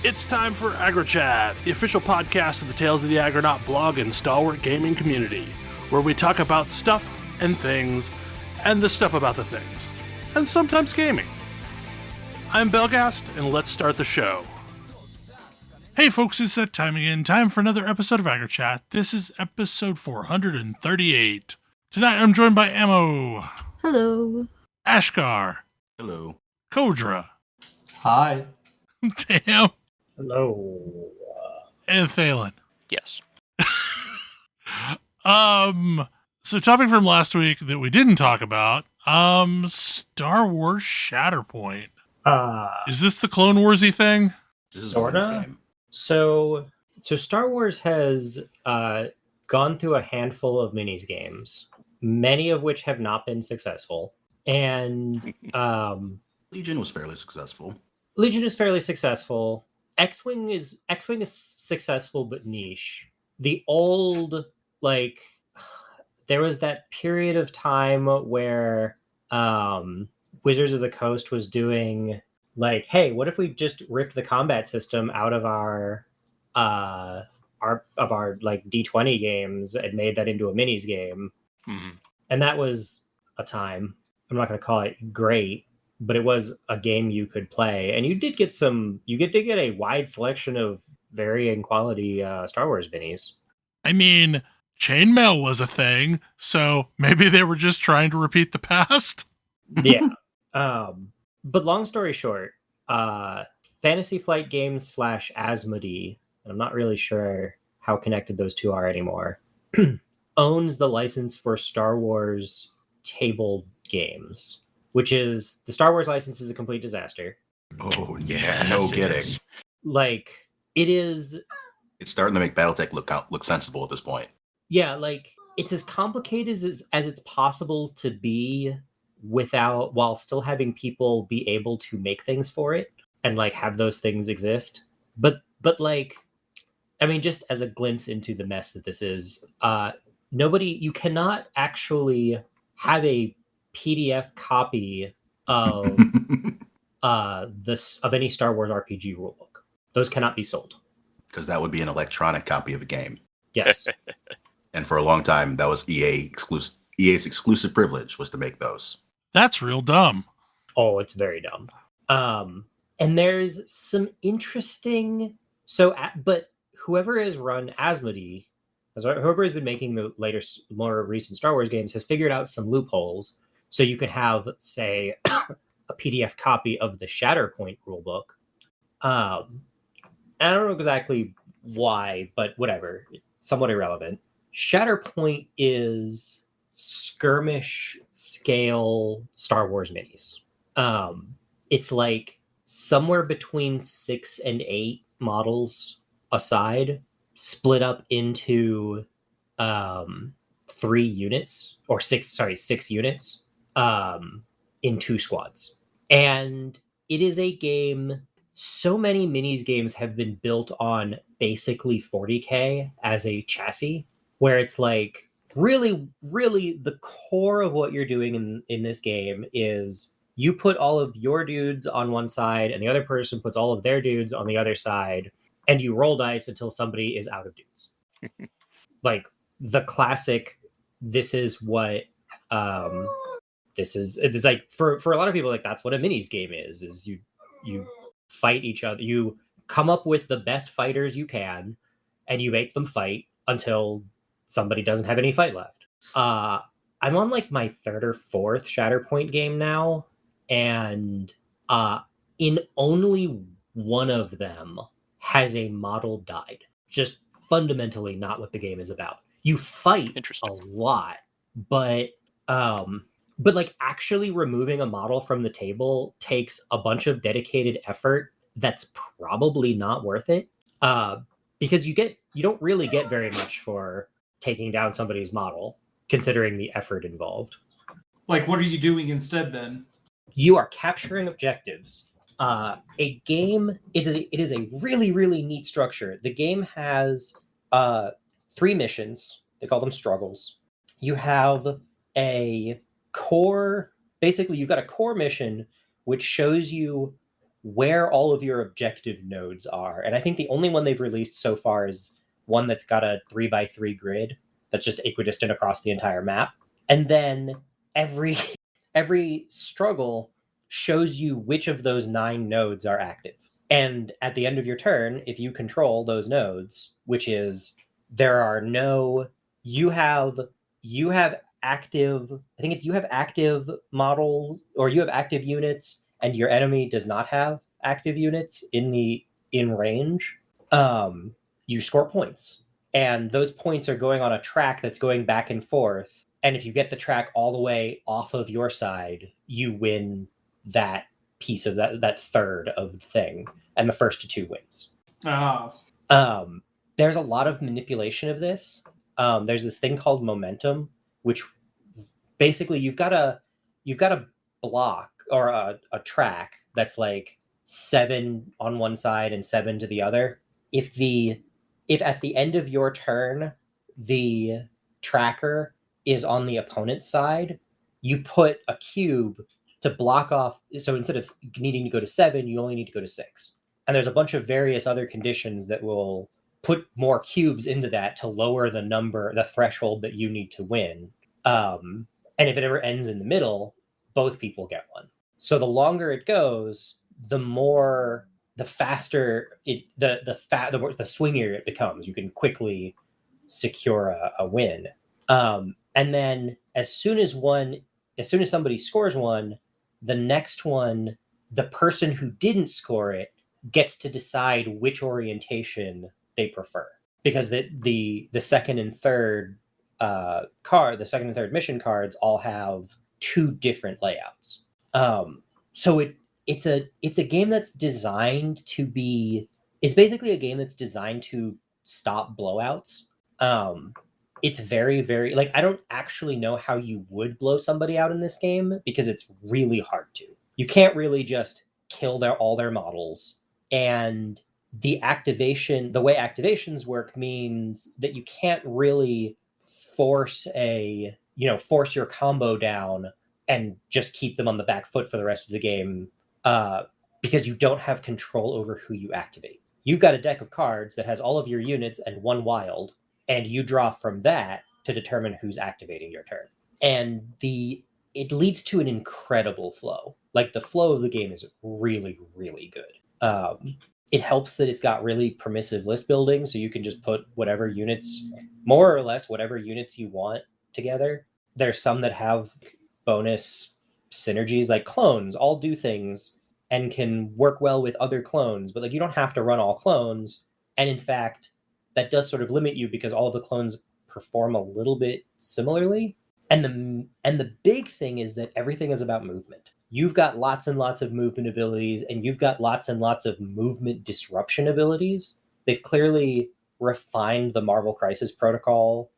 It's time for AggroChat, the official podcast of the Tales of the Aggronaut blog and stalwart gaming community, where we talk about stuff and things, and the stuff about the things, and sometimes gaming. I'm Belghast, and let's start the show. Hey folks, it's that time again. Time for another episode of AggroChat. This is episode 438. Tonight I'm joined by Ammo. Hello. Ashgar. Hello. Kodra. Hi. Tam. Hello. And Thalen. Yes. So topic from last week that we didn't talk about, Star Wars Shatterpoint. Is this the Clone Warsy thing? Sorta. So Star Wars has gone through a handful of minis games, many of which have not been successful. And Legion was fairly successful. Legion is fairly successful. X-Wing is successful but niche. The old, there was that period of time where Wizards of the Coast was doing hey, what if we just ripped the combat system out of our D20 games and made that into a minis game? Mm-hmm. And that was a time. I'm not going to call it great, but it was a game you could play, and you did get a wide selection of varying quality Star Wars minis. I mean, chainmail was a thing, so maybe they were just trying to repeat the past. Yeah. But long story short, Fantasy Flight Games / Asmodee, and I'm not really sure how connected those two are anymore, owns the license for Star Wars table games, which is the Star Wars license is a complete disaster. Oh, yeah, no kidding. It is. It's starting to make BattleTech look sensible at this point. Yeah, it's as complicated as it's possible to be while still having people be able to make things for it and have those things exist. But I mean, just as a glimpse into the mess that this is, you cannot actually have a PDF copy of of any Star Wars RPG rulebook. Those cannot be sold. Because that would be an electronic copy of a game. Yes. And for a long time, that was EA's exclusive privilege was to make those. That's real dumb. Oh, it's very dumb. And there's some interesting... but whoever has run Asmodee, whoever has been making the more recent Star Wars games, has figured out some loopholes. So you could have, say, a PDF copy of the Shatterpoint rulebook. I don't know exactly why, but whatever. Somewhat irrelevant. Shatterpoint is skirmish scale Star Wars minis. It's somewhere between 6 and 8 models aside, split up into 3 units, or 6 units, in 2 squads. And it is a game. So many minis games have been built on basically 40K as a chassis, where it's really, really the core of what you're doing in this game is you put all of your dudes on one side and the other person puts all of their dudes on the other side, and you roll dice until somebody is out of dudes. The classic, this is what it's for a lot of people, that's what a minis game is you fight each other. You come up with the best fighters you can, and you make them fight until somebody doesn't have any fight left. I'm on my 3rd or 4th Shatterpoint game now, and in only one of them has a model died. Just fundamentally not what the game is about. You fight a lot, but actually removing a model from the table takes a bunch of dedicated effort that's probably not worth it, because you don't really get very much for taking down somebody's model, considering the effort involved. What are you doing instead then? You are capturing objectives. It is a really, really neat structure. The game has 3 missions. They call them struggles. You have a core, basically you've got a core mission which shows you where all of your objective nodes are. And I think the only one they've released so far is one that's got a 3x3 grid that's just equidistant across the entire map. And then every struggle shows you which of those 9 nodes are active. And at the end of your turn, if you control those nodes, which is there are no, you have active, I think it's you have active models, or you have active units, and your enemy does not have active units in range. You score points, and those points are going on a track that's going back and forth. And if you get the track all the way off of your side, you win that piece of that third of the thing, and the first to 2 wins. There's a lot of manipulation of this. There's this thing called momentum, which basically you've got a block or a track that's like 7 on one side and 7 to the other. If at the end of your turn the tracker is on the opponent's side, you put a cube to block off. So instead of needing to go to 7, you only need to go to 6. And there's a bunch of various other conditions that will put more cubes into that to lower the threshold that you need to win. And if it ever ends in the middle, both people get one. So the longer it goes, the faster the swingier it becomes. You can quickly secure a win. And then as soon as somebody scores one, the next one, the person who didn't score it gets to decide which orientation they prefer, because the second and third the second and third mission cards all have 2 different layouts. So it's a game that's designed to be. It's basically a game that's designed to stop blowouts. It's very, very, like, I don't actually know how you would blow somebody out in this game, because it's really hard to. You can't really just kill all their models. And the way activations work means that you can't really force your combo down and just keep them on the back foot for the rest of the game, because you don't have control over who you activate. You've got a deck of cards that has all of your units and 1 wild, and you draw from that to determine who's activating your turn. And it leads to an incredible flow. Like, the flow of the game is really, really good. It helps that it's got really permissive list building, so you can just put more or less whatever units you want together. There's some that have bonus synergies, like clones all do things and can work well with other clones, but like, you don't have to run all clones. And in fact, that does sort of limit you, because all of the clones perform a little bit similarly. And the big thing is that everything is about movement. You've got lots and lots of movement abilities, and you've got lots and lots of movement disruption abilities. They've clearly refined the Marvel Crisis Protocol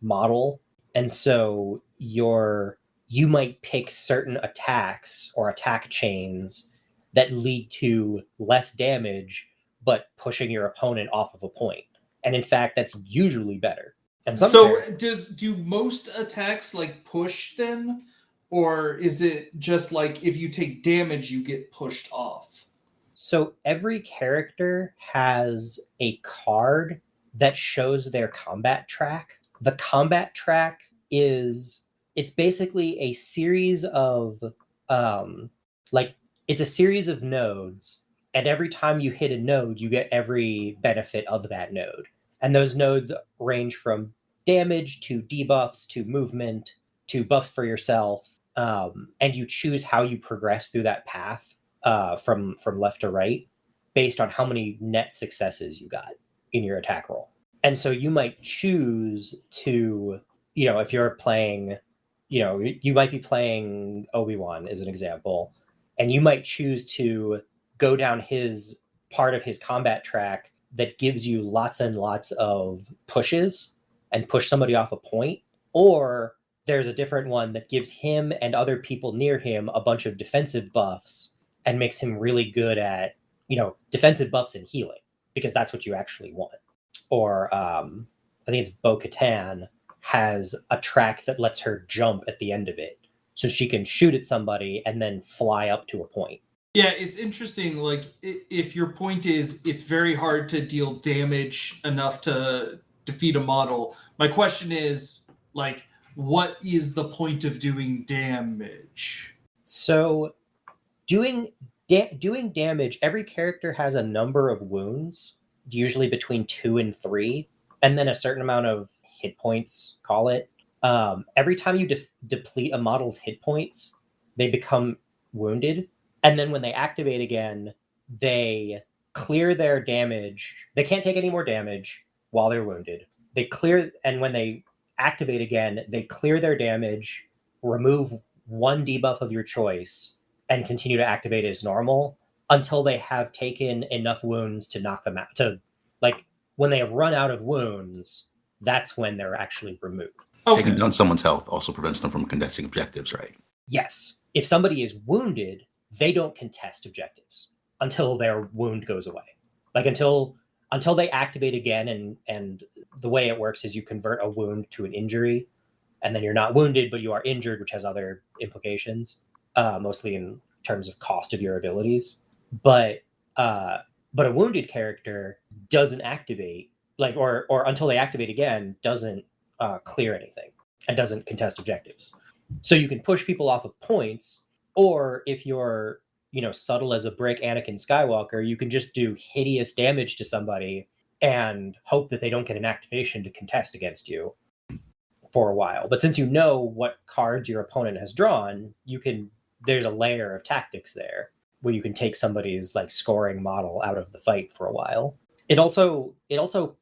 model. And so you might pick certain attacks or attack chains that lead to less damage, but pushing your opponent off of a point. And in fact, that's usually better. And do most attacks like push then? Or is it just like if you take damage, you get pushed off? So every character has a card that shows their combat track. The combat track it's basically a series of it's a series of nodes, and every time you hit a node, you get every benefit of that node. And those nodes range from damage to debuffs to movement to buffs for yourself. And you choose how you progress through that path from left to right based on how many net successes you got in your attack roll. And so you might choose to, if you're playing, you might be playing Obi-Wan as an example, and you might choose to go down his part of his combat track that gives you lots and lots of pushes and push somebody off a point. Or there's a different one that gives him and other people near him a bunch of defensive buffs and makes him really good at, defensive buffs and healing, because that's what you actually want. Or I think it's Bo-Katan has a track that lets her jump at the end of it, so she can shoot at somebody and then fly up to a point. Yeah, it's interesting. Like, if your point is it's very hard to deal damage enough to defeat a model, my question is, like, what is the point of doing damage? So doing doing damage, every character has a number of wounds, usually between 2 and 3, and then a certain amount of hit points, call it. Every time you deplete a model's hit points, they become wounded, and then when they activate again, they clear their damage. They can't take any more damage while they're wounded. They clear, and when they activate again, they clear their damage, remove one debuff of your choice, and continue to activate as normal until they have taken enough wounds to knock them out. To, like, when they have run out of wounds, that's when they're actually removed. Okay. Taking down someone's health also prevents them from contesting objectives, right? Yes. If somebody is wounded, they don't contest objectives until their wound goes away. Like until they activate again, and the way it works is you convert a wound to an injury, and then you're not wounded, but you are injured, which has other implications, mostly in terms of cost of your abilities. But a wounded character doesn't activate, like, or until they activate again, doesn't clear anything and doesn't contest objectives. So you can push people off of points, or if you're, subtle as a brick Anakin Skywalker, you can just do hideous damage to somebody and hope that they don't get an activation to contest against you for a while. But since you know what cards your opponent has drawn, there's a layer of tactics there where you can take somebody's like scoring model out of the fight for a while. It also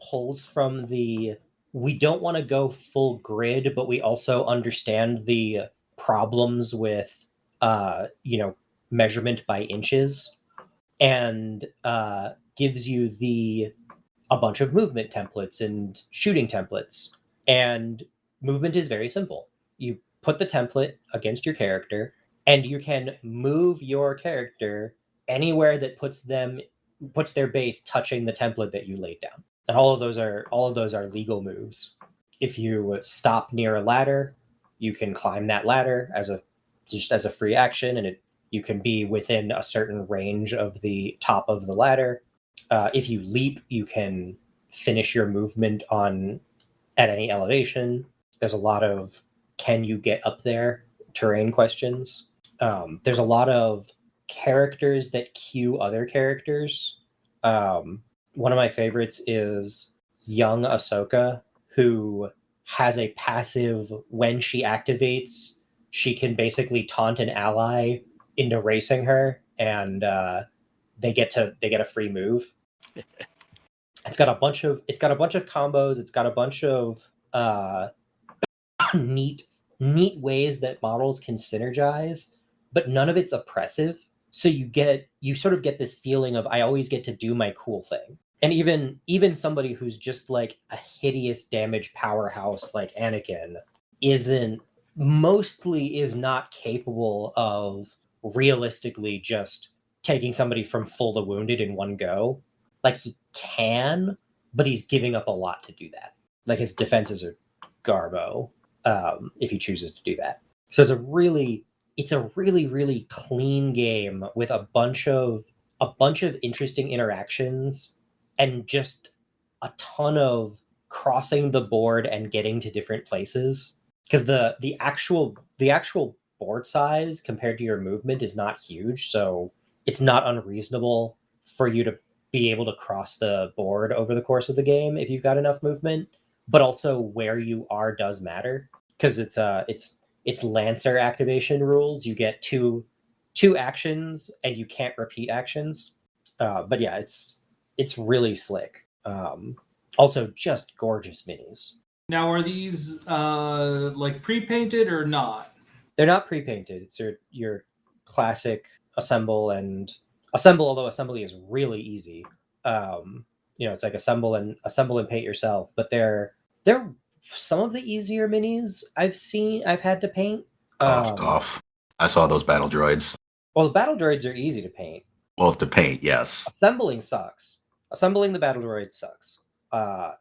pulls from the, we don't want to go full grid, but we also understand the problems with measurement by inches, and gives you a bunch of movement templates and shooting templates. And movement is very simple. You put the template against your character, and you can move your character anywhere that puts their base touching the template that you laid down. And all of those are legal moves. If you stop near a ladder, you can climb that ladder as a free action, and you can be within a certain range of the top of the ladder. If you leap, you can finish your movement at any elevation. There's a lot of can you get up there terrain questions. There's a lot of characters that cue other characters. One of my favorites is young Ahsoka, who has a passive. When she activates, she can basically taunt an ally into racing her, and they get a free move. It's got a bunch of combos. It's got a bunch of neat ways that models can synergize, but none of it's oppressive. So you sort of get this feeling of, I always get to do my cool thing. And even somebody who's just like a hideous damage powerhouse like Anakin is not capable of realistically just taking somebody from full to wounded in one go. Like, he can, but he's giving up a lot to do that. Like, his defenses are garbo, if he chooses to do that. So it's a really really clean game with a bunch of interesting interactions, and just a ton of crossing the board and getting to different places, because the actual board size compared to your movement is not huge, so it's not unreasonable for you to be able to cross the board over the course of the game if you've got enough movement. But also where you are does matter, because it's Lancer activation rules. You get two actions, and you can't repeat actions. But yeah, it's really slick. Also, just gorgeous minis. Now, are these like pre-painted or not? They're not pre-painted. It's your classic assemble, although assembly is really easy. It's like assemble and paint yourself, but they're some of the easier minis I've had to paint. Cough. I saw those battle droids. Well, the battle droids are easy to paint. Well, to paint, yes. Assembling sucks. Assembling the battle droids sucks.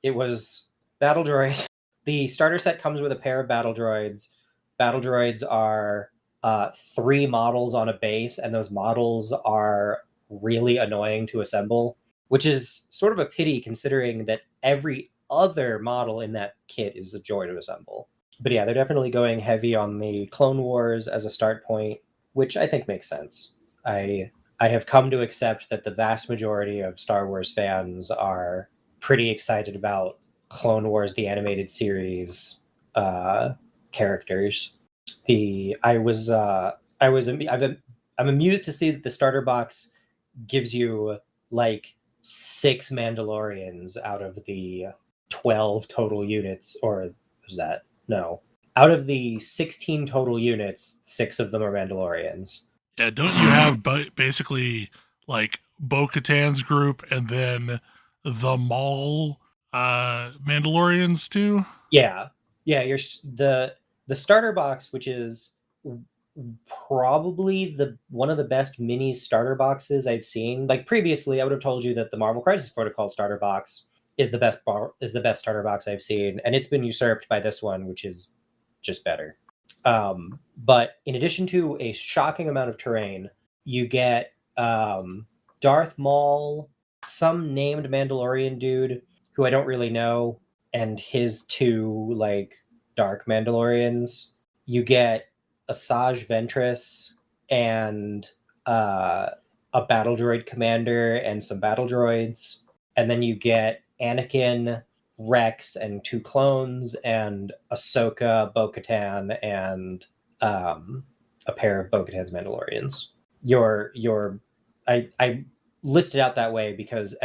It was battle droids. The starter set comes with a pair of battle droids. Battle droids are 3 models on a base, and those models are really annoying to assemble, which is sort of a pity considering that every other model in that kit is a joy to assemble. But yeah, they're definitely going heavy on the Clone Wars as a start point, which I think makes sense. I have come to accept that the vast majority of Star Wars fans are pretty excited about Clone Wars, the animated series characters. I'm amused to see that the starter box gives you like 6 Mandalorians out of the 12 total units, or was that no? Out of the 16 total units, 6 of them are Mandalorians. Yeah, don't you have basically like Bo-Katan's group and then the Maul Mandalorians too? Yeah, yeah. The starter box, which is probably the one of the best mini starter boxes I've seen. Like previously, I would have told you that the Marvel Crisis Protocol starter box is the best starter box I've seen, and it's been usurped by this one, which is just better. But in addition to a shocking amount of terrain, you get Darth Maul, some named Mandalorian dude who I don't really know, and his 2 like dark Mandalorians. You get Asajj Ventress and a battle droid commander and some battle droids, and then you get Anakin, Rex, and 2 clones, and Ahsoka, Bo-Katan, and a pair of Bo-Katan's Mandalorians. I listed out that way because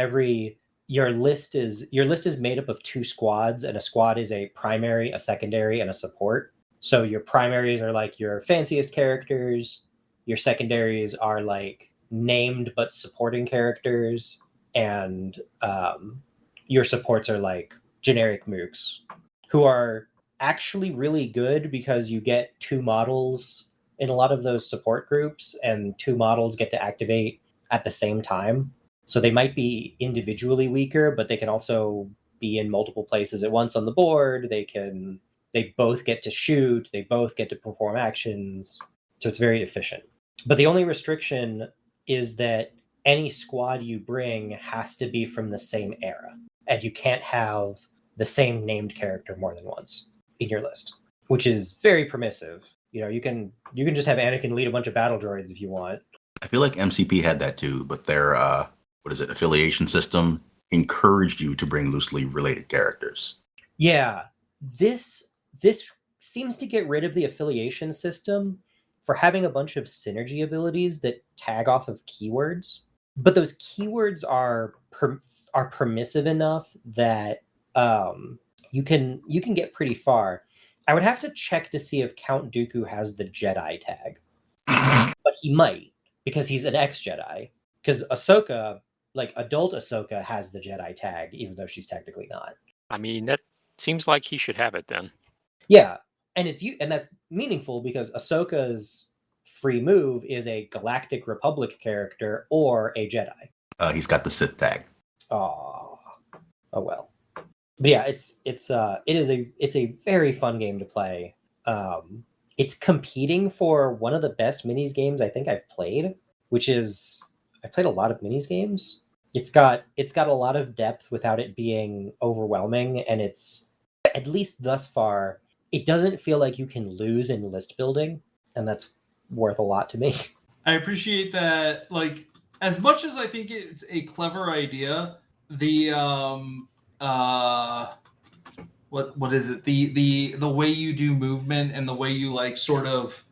your list is made up of 2 squads, and a squad is a primary, a secondary, and a support. So your primaries are like your fanciest characters, your secondaries are like named but supporting characters, and your supports are like generic mooks who are actually really good because you get 2 models in a lot of those support groups, and 2 models get to activate at the same time. So they might be individually weaker, but they can also be in multiple places at once on the board. They both get to shoot, they both get to perform actions. So it's very efficient. But the only restriction is that any squad you bring has to be from the same era, and you can't have the same named character more than once in your list, which is very permissive. You can just have Anakin lead a bunch of battle droids if you want. I feel like MCP had that too, but their affiliation system encouraged you to bring loosely related characters. Yeah, this seems to get rid of the affiliation system for having a bunch of synergy abilities that tag off of keywords, but those keywords are permissive enough that you can get pretty far. I would have to check to see if Count Dooku has the Jedi tag, but he might because he's an ex-Jedi. Because Ahsoka, like adult Ahsoka, has the Jedi tag, even though she's technically not. I mean, that seems like he should have it then. Yeah, and that's meaningful because Ahsoka's free move is a Galactic Republic character or a Jedi. He's got the Sith tag. Oh well. But yeah, it's a very fun game to play. It's competing for one of the best minis games I think I've played, which is I've played a lot of minis games. It's got a lot of depth without it being overwhelming, and it's, at least thus far, it doesn't feel like you can lose in list building, and that's worth a lot to me. I appreciate that. Like, as much as I think it's a clever idea, the what is it? The way you do movement and the way you like sort of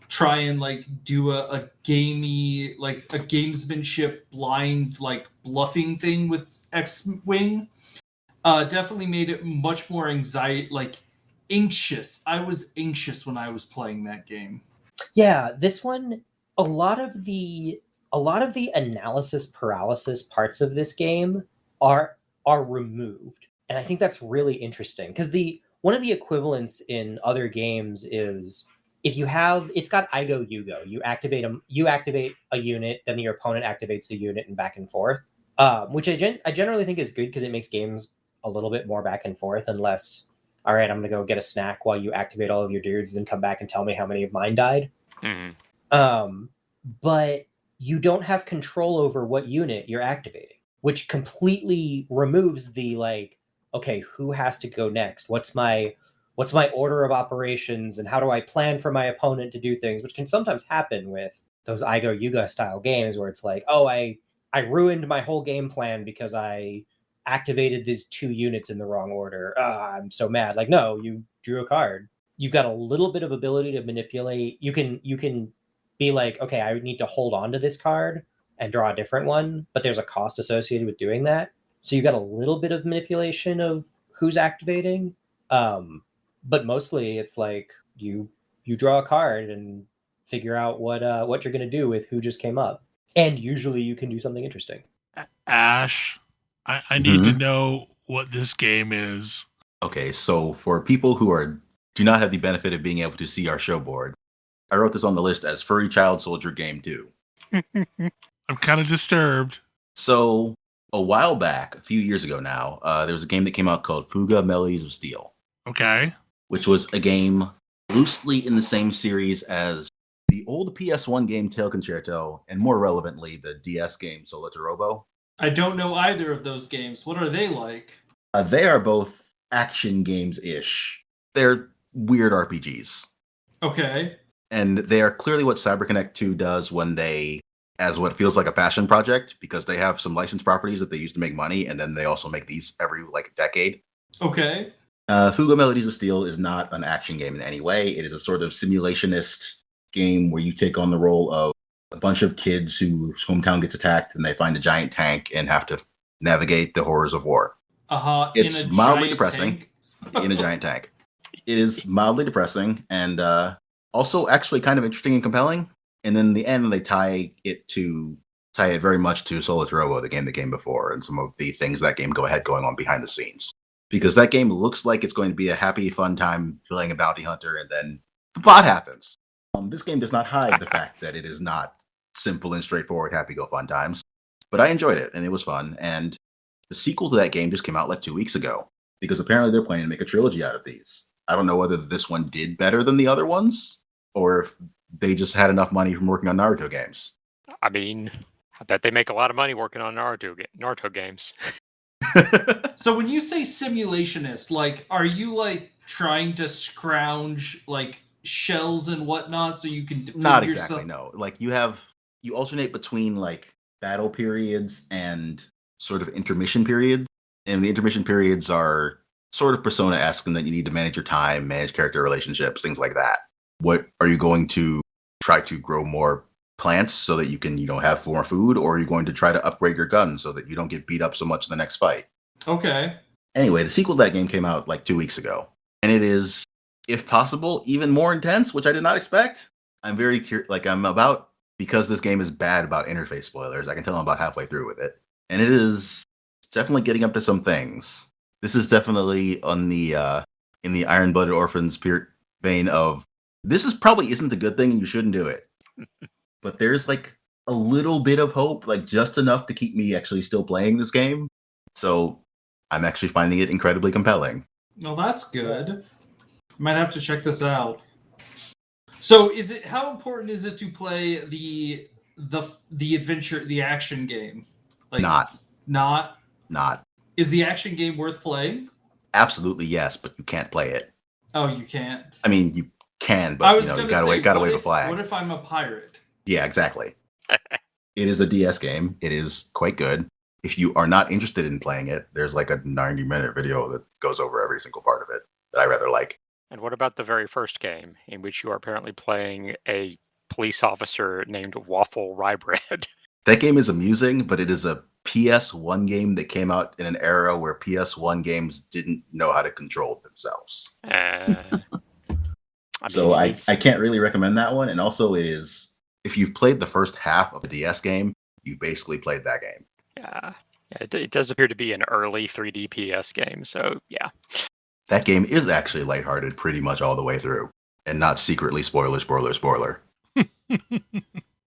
try and like do a gamey, like a gamesmanship blind like bluffing thing with X-Wing definitely made it much more anxious. I was anxious when I was playing that game. Yeah, this one, a lot of the analysis paralysis parts of this game are removed, and I think that's really interesting because one of the equivalents in other games is if you have, it's got I go you go, you activate a unit, then your opponent activates a unit, and back and forth, which I generally think is good because it makes games a little bit more back and forth, unless, all right, I'm gonna go get a snack while you activate all of your dudes, then come back and tell me how many of mine died. Mhm. But you don't have control over what unit you're activating, which completely removes the like, okay, who has to go next? What's my order of operations, and how do I plan for my opponent to do things, which can sometimes happen with those Igo Yuga style games where it's like, oh, I ruined my whole game plan because I activated these 2 units in the wrong order. I'm so mad. Like, no, you drew a card. You've got a little bit of ability to manipulate. You can be like, okay, I need to hold on to this card and draw a different one, but there's a cost associated with doing that. So you got a little bit of manipulation of who's activating. But mostly it's like you draw a card and figure out what you're going to do with who just came up. And usually you can do something interesting. Ash, I need to know what this game is. Okay, so for people who do not have the benefit of being able to see our show board, I wrote this on the list as Furry Child Soldier Game 2. I'm kind of disturbed. So a while back, a few years ago now, there was a game that came out called Fuga, Melodies of Steel. Okay. Which was a game loosely in the same series as the old PS1 game Tail Concerto, and more relevantly, the DS game Solo Robo. I don't know either of those games. What are they like? They are both action games-ish. They're weird RPGs. Okay. And they are clearly what CyberConnect 2 does when they, as what feels like a passion project, because they have some licensed properties that they use to make money, and then they also make these every decade. Okay. Fuga Melodies of Steel is not an action game in any way. It is a sort of simulationist game where you take on the role of a bunch of kids whose hometown gets attacked and they find a giant tank and have to navigate the horrors of war. It's mildly depressing in a giant tank. It is mildly depressing and also actually kind of interesting and compelling. And then in the end, they tie it very much to Solo Robo, the game that came before, and some of the things that game going on behind the scenes. Because that game looks like it's going to be a happy, fun time playing a bounty hunter, and then the plot happens. This game does not hide the fact that it is not simple and straightforward, happy go fun times. But I enjoyed it, and it was fun. And the sequel to that game just came out 2 weeks ago, because apparently they're planning to make a trilogy out of these. I don't know whether this one did better than the other ones, or if they just had enough money from working on Naruto games. I mean, I bet they make a lot of money working on Naruto games. So when you say simulationist, are you trying to scrounge shells and whatnot so you can defend Not yourself? exactly, no. You alternate between battle periods and sort of intermission periods. And the intermission periods are sort of Persona-esque in that you need to manage your time, manage character relationships, things like that. What are you going to try to grow more plants so that you can, have more food, or are you going to try to upgrade your gun so that you don't get beat up so much in the next fight? Okay. Anyway, the sequel to that game came out 2 weeks ago, and it is, if possible, even more intense, which I did not expect. I'm very curious, because this game is bad about interface spoilers, I can tell I'm about halfway through with it, and it is definitely getting up to some things. This is definitely on the in the Iron-Blooded Orphans vein of, this probably isn't a good thing and you shouldn't do it. But there's a little bit of hope, just enough to keep me actually still playing this game. So I'm actually finding it incredibly compelling. Well, that's good. Might have to check this out. So how important is it to play the adventure, the action game? Not. Is the action game worth playing? Absolutely yes, but you can't play it. Oh, you can't. I mean, you can, but you gotta wave a flag. What if I'm a pirate? Yeah, exactly. It is a DS game. It is quite good. If you are not interested in playing it, there's a 90-minute video that goes over every single part of it that I rather like. And what about the very first game, in which you are apparently playing a police officer named Waffle Rye Bread? That game is amusing, but it is a PS1 game that came out in an era where PS1 games didn't know how to control themselves. So I can't really recommend that one. And also it is, if you've played the first half of the DS game, you've basically played that game. Yeah, it does appear to be an early 3D PS game, so yeah. That game is actually lighthearted pretty much all the way through, and not secretly spoiler.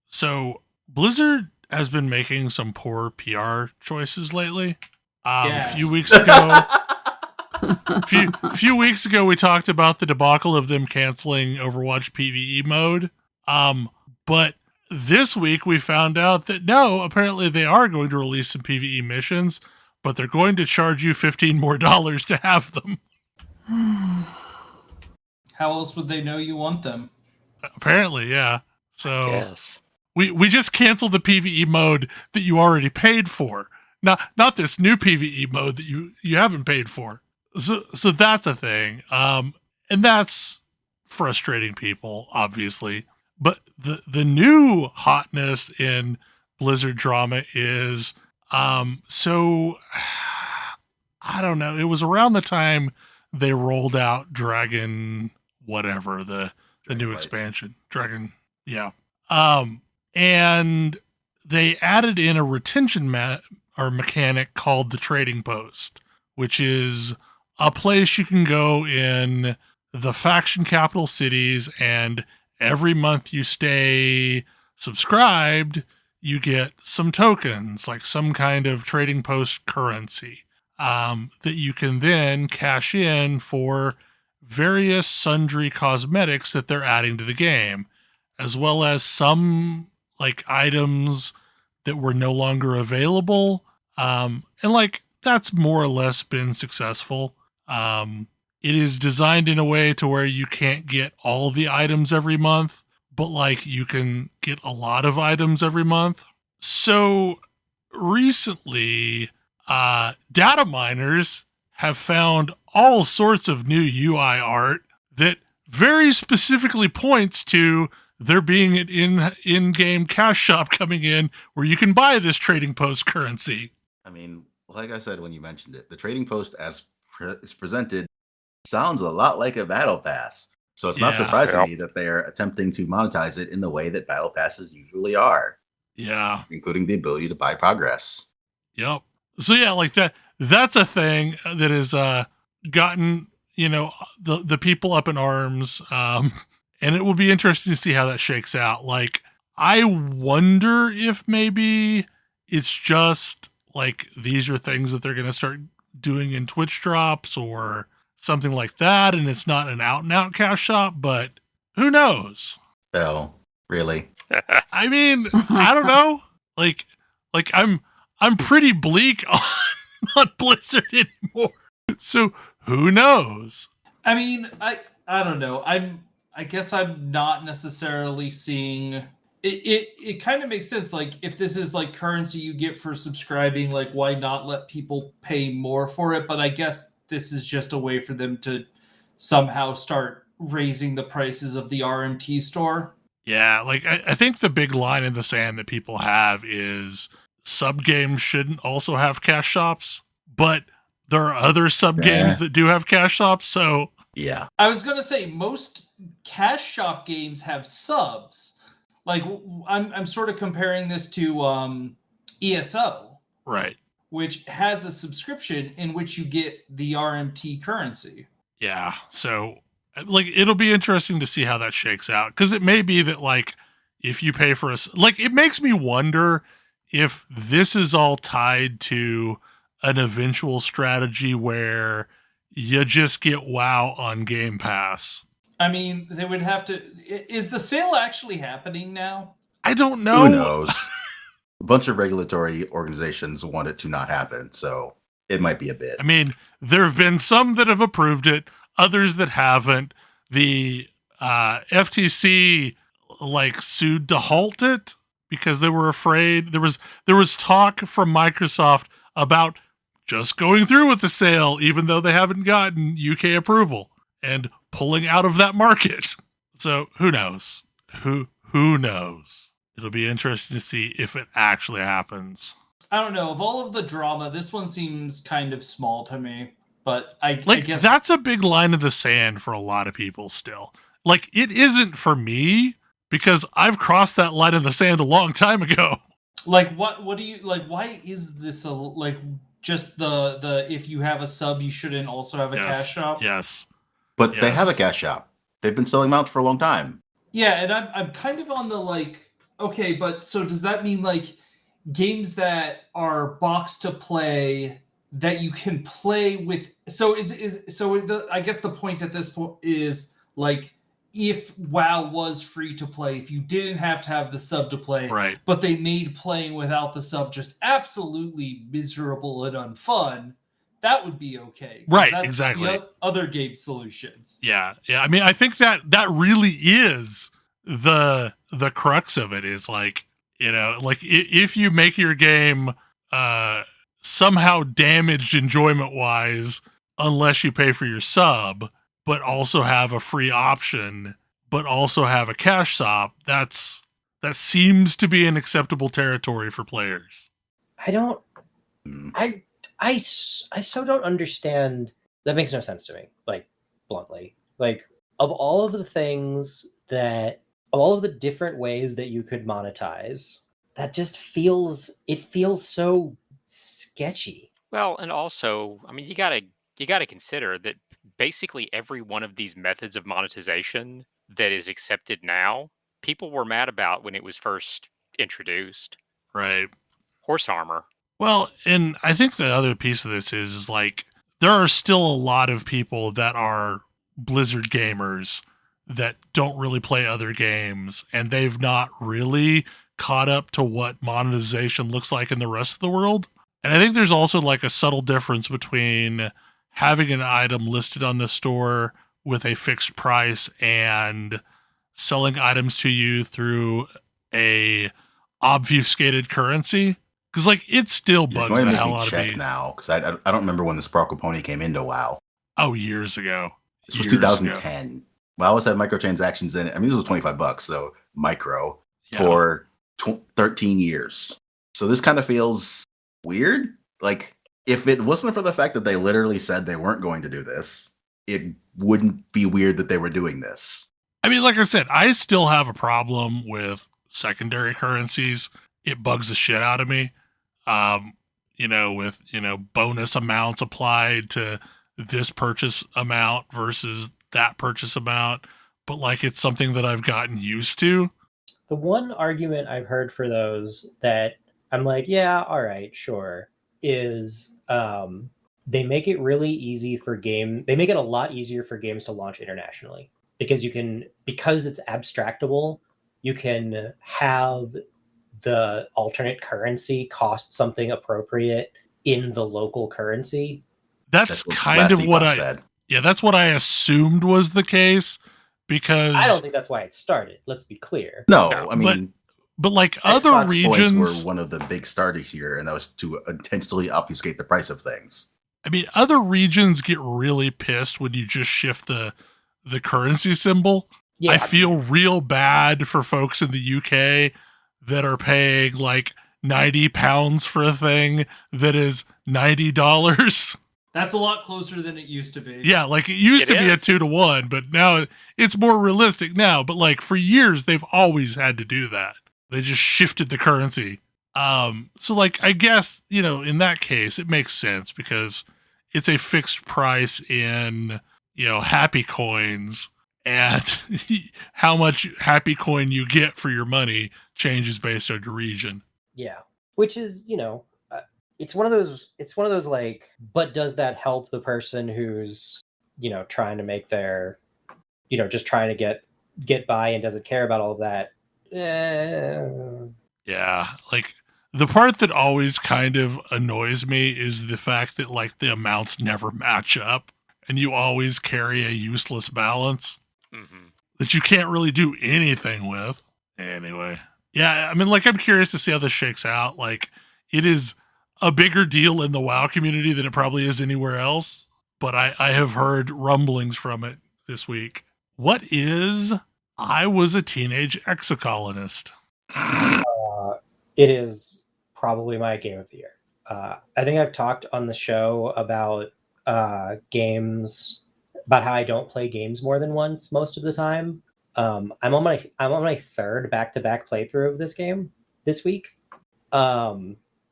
So Blizzard has been making some poor PR choices lately. Yes. A few weeks ago, we talked about the debacle of them canceling Overwatch PvE mode. But this week we found out that no, apparently they are going to release some PvE missions, but they're going to charge you $15 more to have them. How else would they know you want them? Apparently, yeah. So Yes. we just canceled the PvE mode that you already paid for. Not this new PvE mode that you haven't paid for. So that's a thing. And that's frustrating people, obviously. But the new hotness in Blizzard drama is so I don't know. It was around the time they rolled out Dragon whatever, the new expansion. Dragon, yeah. And they added in a retention mechanic called the Trading Post, which is a place you can go in the faction capital cities, and every month you stay subscribed, you get some tokens, like some kind of Trading Post currency, that you can then cash in for various sundry cosmetics that they're adding to the game, as well as some like items that were no longer available. And like that's more or less been successful. It is designed in a way to where you can't get all the items every month, but like you can get a lot of items every month. So recently, data miners have found all sorts of new UI art that very specifically points to there being an in-game cash shop coming in where you can buy this Trading Post currency. I mean, like I said when you mentioned it, the Trading Post as is presented sounds a lot like a battle pass. So it's not surprising me that they're attempting to monetize it in the way that battle passes usually are. Yeah. Including the ability to buy progress. Yep. So yeah, like that's a thing that has gotten, the people up in arms. And it will be interesting to see how that shakes out. Like, I wonder if maybe it's just like these are things that they're going to start doing in Twitch drops or something like that, and it's not an out-and-out cash shop, but who knows? Bell, really? I mean, I don't know. Like I'm pretty bleak on Blizzard anymore. So who knows? I mean, I don't know. I guess I'm not necessarily seeing it kind of makes sense. Like if this is like currency you get for subscribing, like why not let people pay more for it? But I guess this is just a way for them to somehow start raising the prices of the RMT store. Yeah, like I think the big line in the sand that people have is sub games shouldn't also have cash shops, but there are other sub games that do have cash shops. So yeah, I was gonna say most cash shop games have subs. Like I'm sort of comparing this to ESO, right, which has a subscription in which you get the RMT currency. Yeah, so like it'll be interesting to see how that shakes out, because it may be that like if you pay for like it makes me wonder if this is all tied to an eventual strategy where you just get WoW on Game Pass. I mean, they would have to. Is the sale actually happening now? I don't know. Who knows? A bunch of regulatory organizations want it to not happen, so it might be a bit. I mean, there have been some that have approved it, others that haven't. The FTC like sued to halt it because they were afraid. There was talk from Microsoft about just going through with the sale, even though they haven't gotten UK approval, and pulling out of that market. So who knows? Who knows? It'll be interesting to see if it actually happens. I don't know. Of all of the drama, this one seems kind of small to me. But I guess that's a big line in the sand for a lot of people still. Like it isn't for me because I've crossed that line in the sand a long time ago. Like what do you like? Why is this just the if you have a sub you shouldn't also have a cash shop? Yes. But they have a cash shop. They've been selling mounts for a long time. Yeah, and I'm kind of on the like, okay, but so does that mean like games that are box to play that you can play with? So I guess the point at this point is like if WoW was free to play, if you didn't have to have the sub to play, Right. but they made playing without the sub just absolutely miserable and unfun, that would be okay. 'cause Right, that's exactly. The other game solutions. Yeah. I mean, I think that really is the crux of it. Is like, like if you make your game somehow damaged enjoyment wise, unless you pay for your sub, but also have a free option, but also have a cash shop, that seems to be an acceptable territory for players. I don't. I so don't understand. That makes no sense to me. Like, bluntly, like of all of the things that, of all of the different ways that you could monetize, that just feels so sketchy. Well, and also, I mean, you gotta consider that basically every one of these methods of monetization that is accepted now, people were mad about when it was first introduced. Right. Horse armor. Well, and I think the other piece of this is like there are still a lot of people that are Blizzard gamers that don't really play other games, and they've not really caught up to what monetization looks like in the rest of the world. And I think there's also like a subtle difference between having an item listed on the store with a fixed price and selling items to you through a obfuscated currency. Because like it still bugs the hell out of me now. Because I don't remember when the Sparkle Pony came into WoW. Oh, years ago. This was 2010. WoW always had microtransactions in it. I mean, this was $25, so micro for 13 years. So this kind of feels weird. Like if it wasn't for the fact that they literally said they weren't going to do this, it wouldn't be weird that they were doing this. I mean, like I said, I still have a problem with secondary currencies. It bugs the shit out of me. With bonus amounts applied to this purchase amount versus that purchase amount, but like it's something that I've gotten used to. The one argument I've heard for those that I'm like, yeah, all right, sure, is they make it really easy for they make it a lot easier for games to launch internationally because it's abstractable, you can have the alternate currency cost something appropriate in the local currency. That's kind of what I said. Yeah, that's what I assumed was the case, because I don't think that's why it started. Let's be clear. No, I mean, but like Xbox other regions points were one of the big starters here, and that was to intentionally obfuscate the price of things. I mean, other regions get really pissed when you just shift the currency symbol. Yeah. I feel real bad for folks in the UK that are paying like £90 for a thing that is $90. That's a lot closer than it used to be. Yeah, like it used to be a 2-to-1, but now it's more realistic now. But like for years, they've always had to do that. They just shifted the currency. So like I guess, in that case, it makes sense because it's a fixed price in, happy coins, and how much happy coin you get for your money changes based on your region. Yeah, which is, it's one of those like, but does that help the person who's, trying to make their, just trying to get by and doesn't care about all of that? Yeah, like the part that always kind of annoys me is the fact that like the amounts never match up and you always carry a useless balance that you can't really do anything with. Anyway, yeah, I mean, like I'm curious to see how this shakes out. Like it is a bigger deal in the WoW community than it probably is anywhere else, but I have heard rumblings from it this week. What is I Was a Teenage Exocolonist? It is probably my game of the year. I think I've talked on the show about games, about how I don't play games more than once most of the time. I'm on my third back-to-back playthrough of this game this week.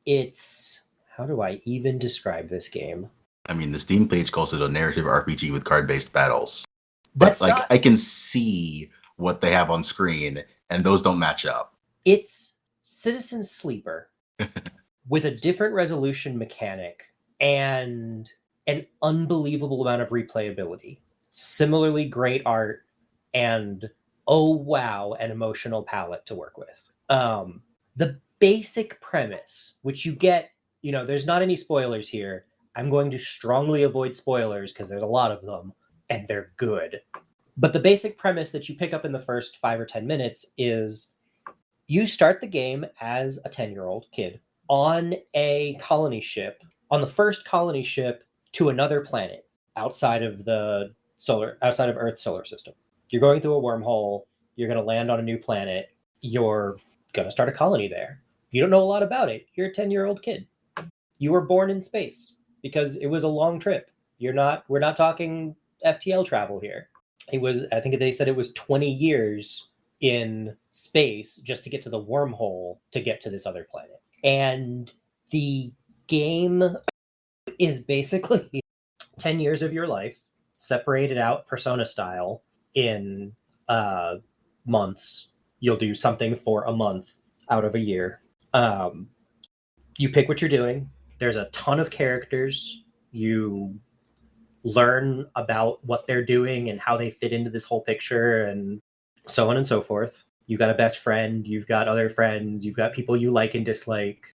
It's, how do I even describe this game? I mean, the Steam page calls it a narrative RPG with card-based battles. But I can see what they have on screen, and those don't match up. It's Citizen Sleeper with a different resolution mechanic and an unbelievable amount of replayability. Similarly great art and oh wow, an emotional palette to work with. The basic premise, which you get, there's not any spoilers here. I'm going to strongly avoid spoilers because there's a lot of them, and they're good. But the basic premise that you pick up in the first 5 or 10 minutes is you start the game as a 10-year-old kid on a colony ship, on the first colony ship to another planet outside of Earth's solar system. You're going through a wormhole. You're going to land on a new planet. You're going to start a colony there. You don't know a lot about it. You're a 10-year-old kid. You were born in space because it was a long trip. We're not talking FTL travel here. I think they said it was 20 years in space just to get to the wormhole to get to this other planet. And the game is basically 10 years of your life separated out Persona style in months. You'll do something for a month out of a year. You pick what you're doing. There's a ton of characters. You learn about what they're doing and how they fit into this whole picture and so on and so forth. You've got a best friend. You've got other friends. You've got people you like and dislike.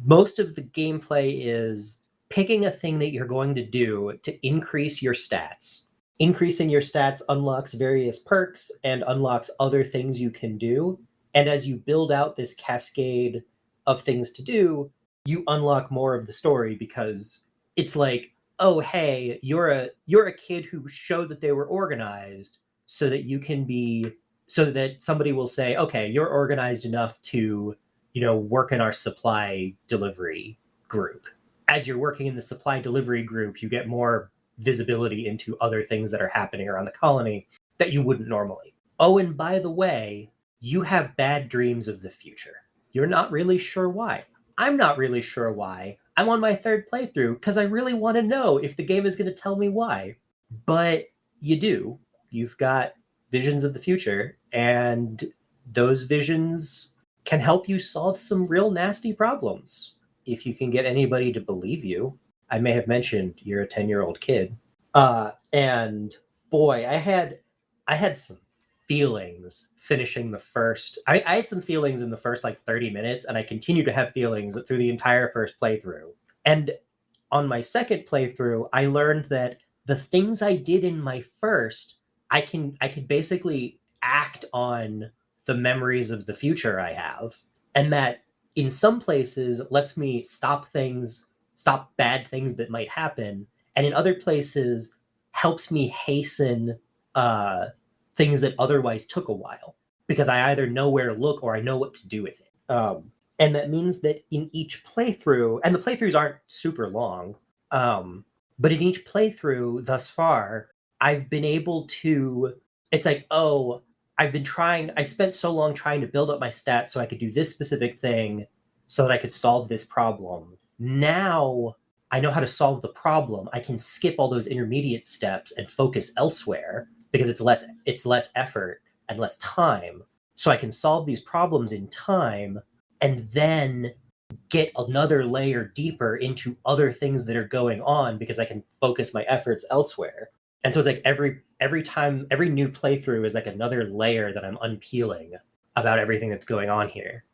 Most of the gameplay is picking a thing that you're going to do to increase your stats. Increasing your stats unlocks various perks and unlocks other things you can do. And as you build out this cascade of things to do, you unlock more of the story because it's like, oh, hey, you're a kid who showed that they were organized so that somebody will say, okay, you're organized enough to, work in our supply delivery group. As you're working in the supply delivery group, you get more visibility into other things that are happening around the colony that you wouldn't normally. Oh, and by the way, you have bad dreams of the future. You're not really sure why. I'm not really sure why. I'm on my third playthrough because I really want to know if the game is going to tell me why. But you do. You've got visions of the future, and those visions can help you solve some real nasty problems. If you can get anybody to believe you. I may have mentioned you're a 10-year-old kid. And boy, I had some feelings finishing the first. I had some feelings in the first 30 minutes, and I continue to have feelings through the entire first playthrough. And on my second playthrough, I learned that the things I did in my first, I could basically act on the memories of the future I have, and that in some places lets me stop bad things that might happen, and in other places helps me hasten things that otherwise took a while because I either know where to look or I know what to do with it. And that means that in each playthrough, and the playthroughs aren't super long, but in each playthrough thus far, I've been able to, it's like, oh, I spent so long trying to build up my stats so I could do this specific thing so that I could solve this problem. Now I know how to solve the problem. I can skip all those intermediate steps and focus elsewhere because it's less effort and less time. So I can solve these problems in time and then get another layer deeper into other things that are going on because I can focus my efforts elsewhere. And so it's like every new playthrough is like another layer that I'm unpeeling about everything that's going on here.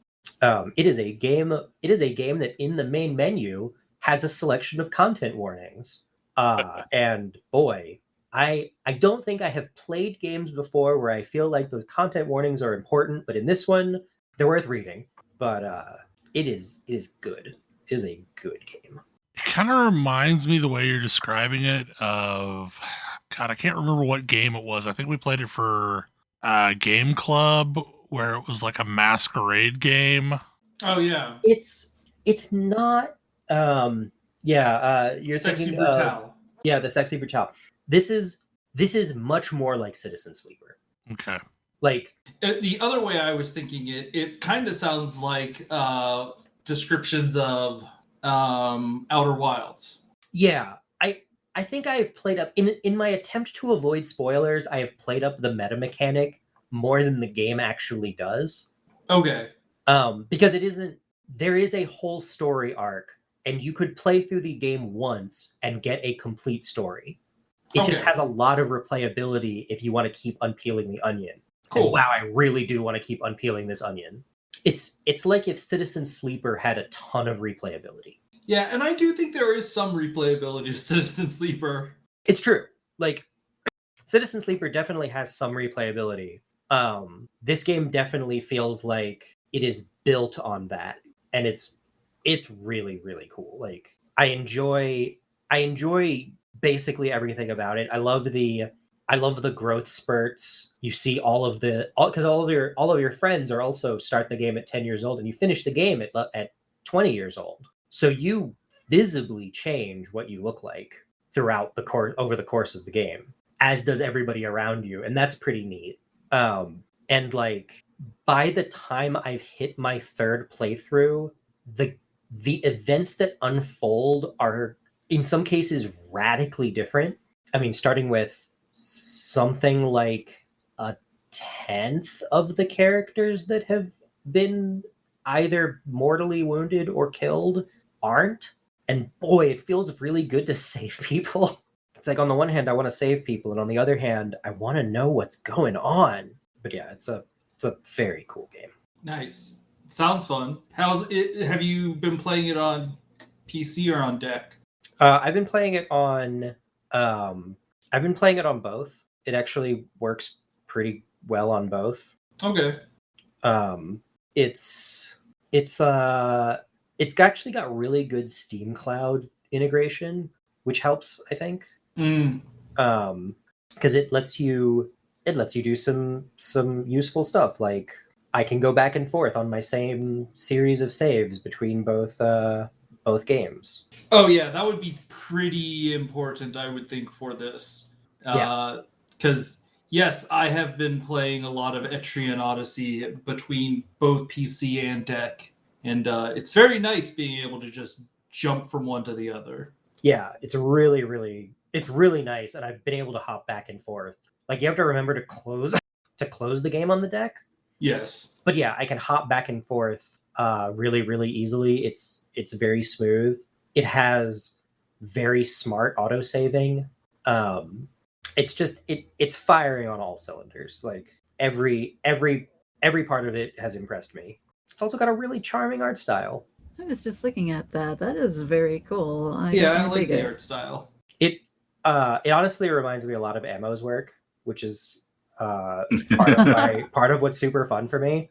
It is a game that in the main menu has a selection of content warnings. And boy, I don't think I have played games before where I feel like those content warnings are important, but in this one, they're worth reading. But it is good. It is a good game. It kind of reminds me the way you're describing it of, God, I can't remember what game it was. I think we played it for Game Club where it was like a masquerade game. Oh yeah. It's not you're Sexy thinking Brutale. The Sexy Brutale. This is much more like Citizen Sleeper. Okay. Like The other way I was thinking it kind of sounds like descriptions of Outer Wilds. Yeah, I think I have played up in my attempt to avoid spoilers. I have played up the meta mechanic more than the game actually does. Okay. Because there is a whole story arc, and you could play through the game once and get a complete story. It just Okay. has a lot of replayability if you want to keep unpeeling the onion. Cool. And wow, I really do want to keep unpeeling this onion. It's like if Citizen Sleeper had a ton of replayability. Yeah, and I do think there is some replayability to Citizen Sleeper. It's true. Like, Citizen Sleeper definitely has some replayability. This game definitely feels like it is built on that, and it's really, really cool. Like, I enjoy basically everything about it. I love the growth spurts. You see because all of your friends are also start the game at 10 years old, and you finish the game at 20 years old. So you visibly change what you look like throughout over the course of the game, as does everybody around you, and that's pretty neat. And like, by the time I've hit my third playthrough, the events that unfold are in some cases radically different. I mean, starting with something like a 10th of the characters that have been either mortally wounded or killed aren't. And boy, it feels really good to save people. It's like, on the one hand, I want to save people, and on the other hand, I want to know what's going on. But yeah, it's a very cool game. Nice. Sounds fun. How's it? Have you been playing it on PC or on deck? I've been playing it on both. It actually works pretty well on both. Okay. It's actually got really good Steam Cloud integration, which helps, I think. Because it lets you do some useful stuff. Like, I can go back and forth on my same series of saves between both games. Oh yeah, that would be pretty important, I would think, for this. Because yes, I have been playing a lot of Etrian Odyssey between both PC and deck, and it's very nice being able to just jump from one to the other. Yeah, it's really nice, and I've been able to hop back and forth. Like, you have to remember to close the game on the deck. Yes. But yeah, I can hop back and forth really, really easily. It's very smooth. It has very smart autosaving. It's just it's firing on all cylinders. Like, every part of it has impressed me. It's also got a really charming art style. I was just looking at that. That is very cool. I definitely like dig the it. art style. It honestly reminds me a lot of Ammo's work, which is part of what's super fun for me.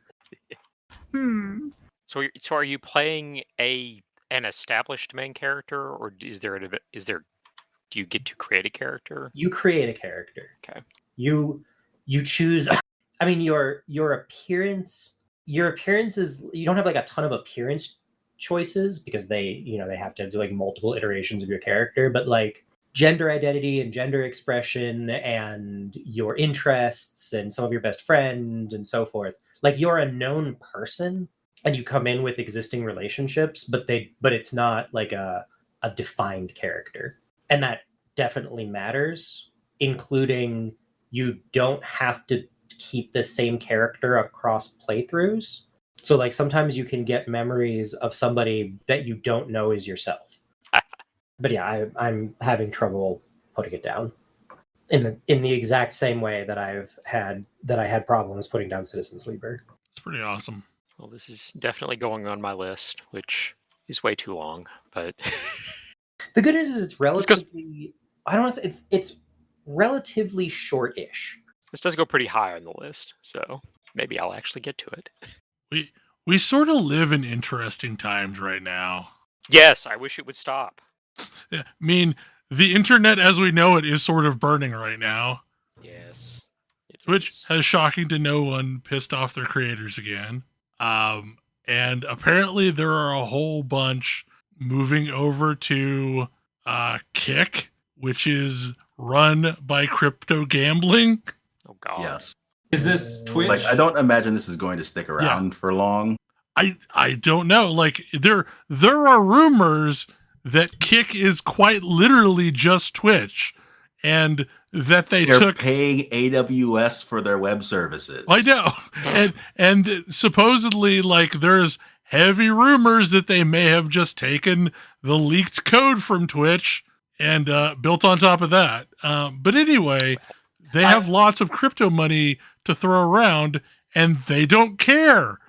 So are you playing an established main character, or is there do you get to create a character? You create a character. Okay. You choose. I mean, your appearance is, you don't have like a ton of appearance choices, because they have to do like multiple iterations of your character, but like gender identity and gender expression and your interests and some of your best friend and so forth. Like, you're a known person and you come in with existing relationships, but it's not like a defined character. And that definitely matters, including you don't have to keep the same character across playthroughs. So like, sometimes you can get memories of somebody that you don't know is yourself. But yeah, I'm having trouble putting it down in the exact same way that I had problems putting down Citizen Sleeper. It's pretty awesome. Well, this is definitely going on my list, which is way too long, but the good news is it's relatively, I don't want to say it's relatively short-ish. This does go pretty high on the list, so maybe I'll actually get to it. We sort of live in interesting times right now. Yes, I wish it would stop. Yeah, I mean, the internet as we know it is sort of burning right now. Yes. Which has, shocking to no one, pissed off their creators again. And apparently there are a whole bunch moving over to Kick, which is run by crypto gambling. Oh God. Yes. Is this Twitch? Like, I don't imagine this is going to stick around for long. I don't know. Like, there are rumors that Kick is quite literally just Twitch, and that they're paying AWS for their web services. I know. and supposedly, like, there's heavy rumors that they may have just taken the leaked code from Twitch and built on top of that. But anyway, they have lots of crypto money to throw around, and they don't care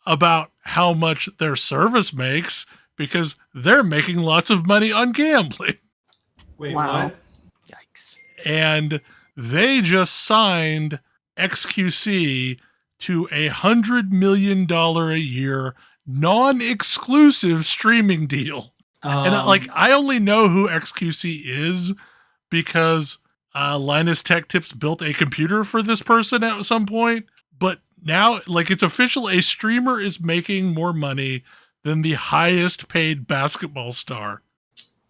about how much their service makes because they're making lots of money on gambling. Wait, Wow. what? Yikes. And they just signed XQC to $100 million a year non-exclusive streaming deal. And I only know who XQC is because Linus Tech Tips built a computer for this person at some point. But now, it's official, a streamer is making more money than the highest paid basketball star.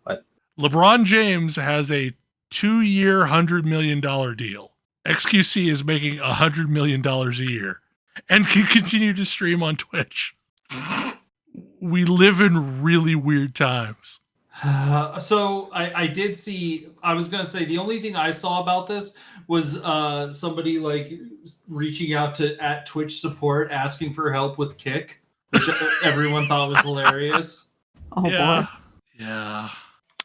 What? LeBron James has a 2-year, $100 million deal. XQC is making $100 million a year and can continue to stream on Twitch. We live in really weird times. So I did see, I was going to say, the only thing I saw about this was somebody reaching out at Twitch support asking for help with Kick, which everyone thought was hilarious. Oh Yeah. boy. Yeah.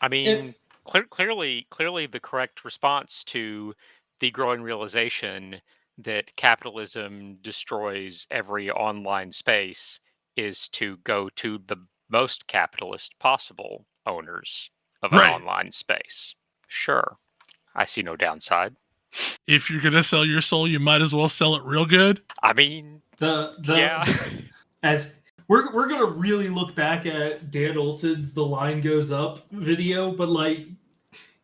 I mean, clearly the correct response to the growing realization that capitalism destroys every online space is to go to the most capitalist possible owners of an online space. Sure. I see no downside. If you're going to sell your soul, you might as well sell it real good. I mean, yeah. As we're going to really look back at Dan Olson's The Line Goes Up video, but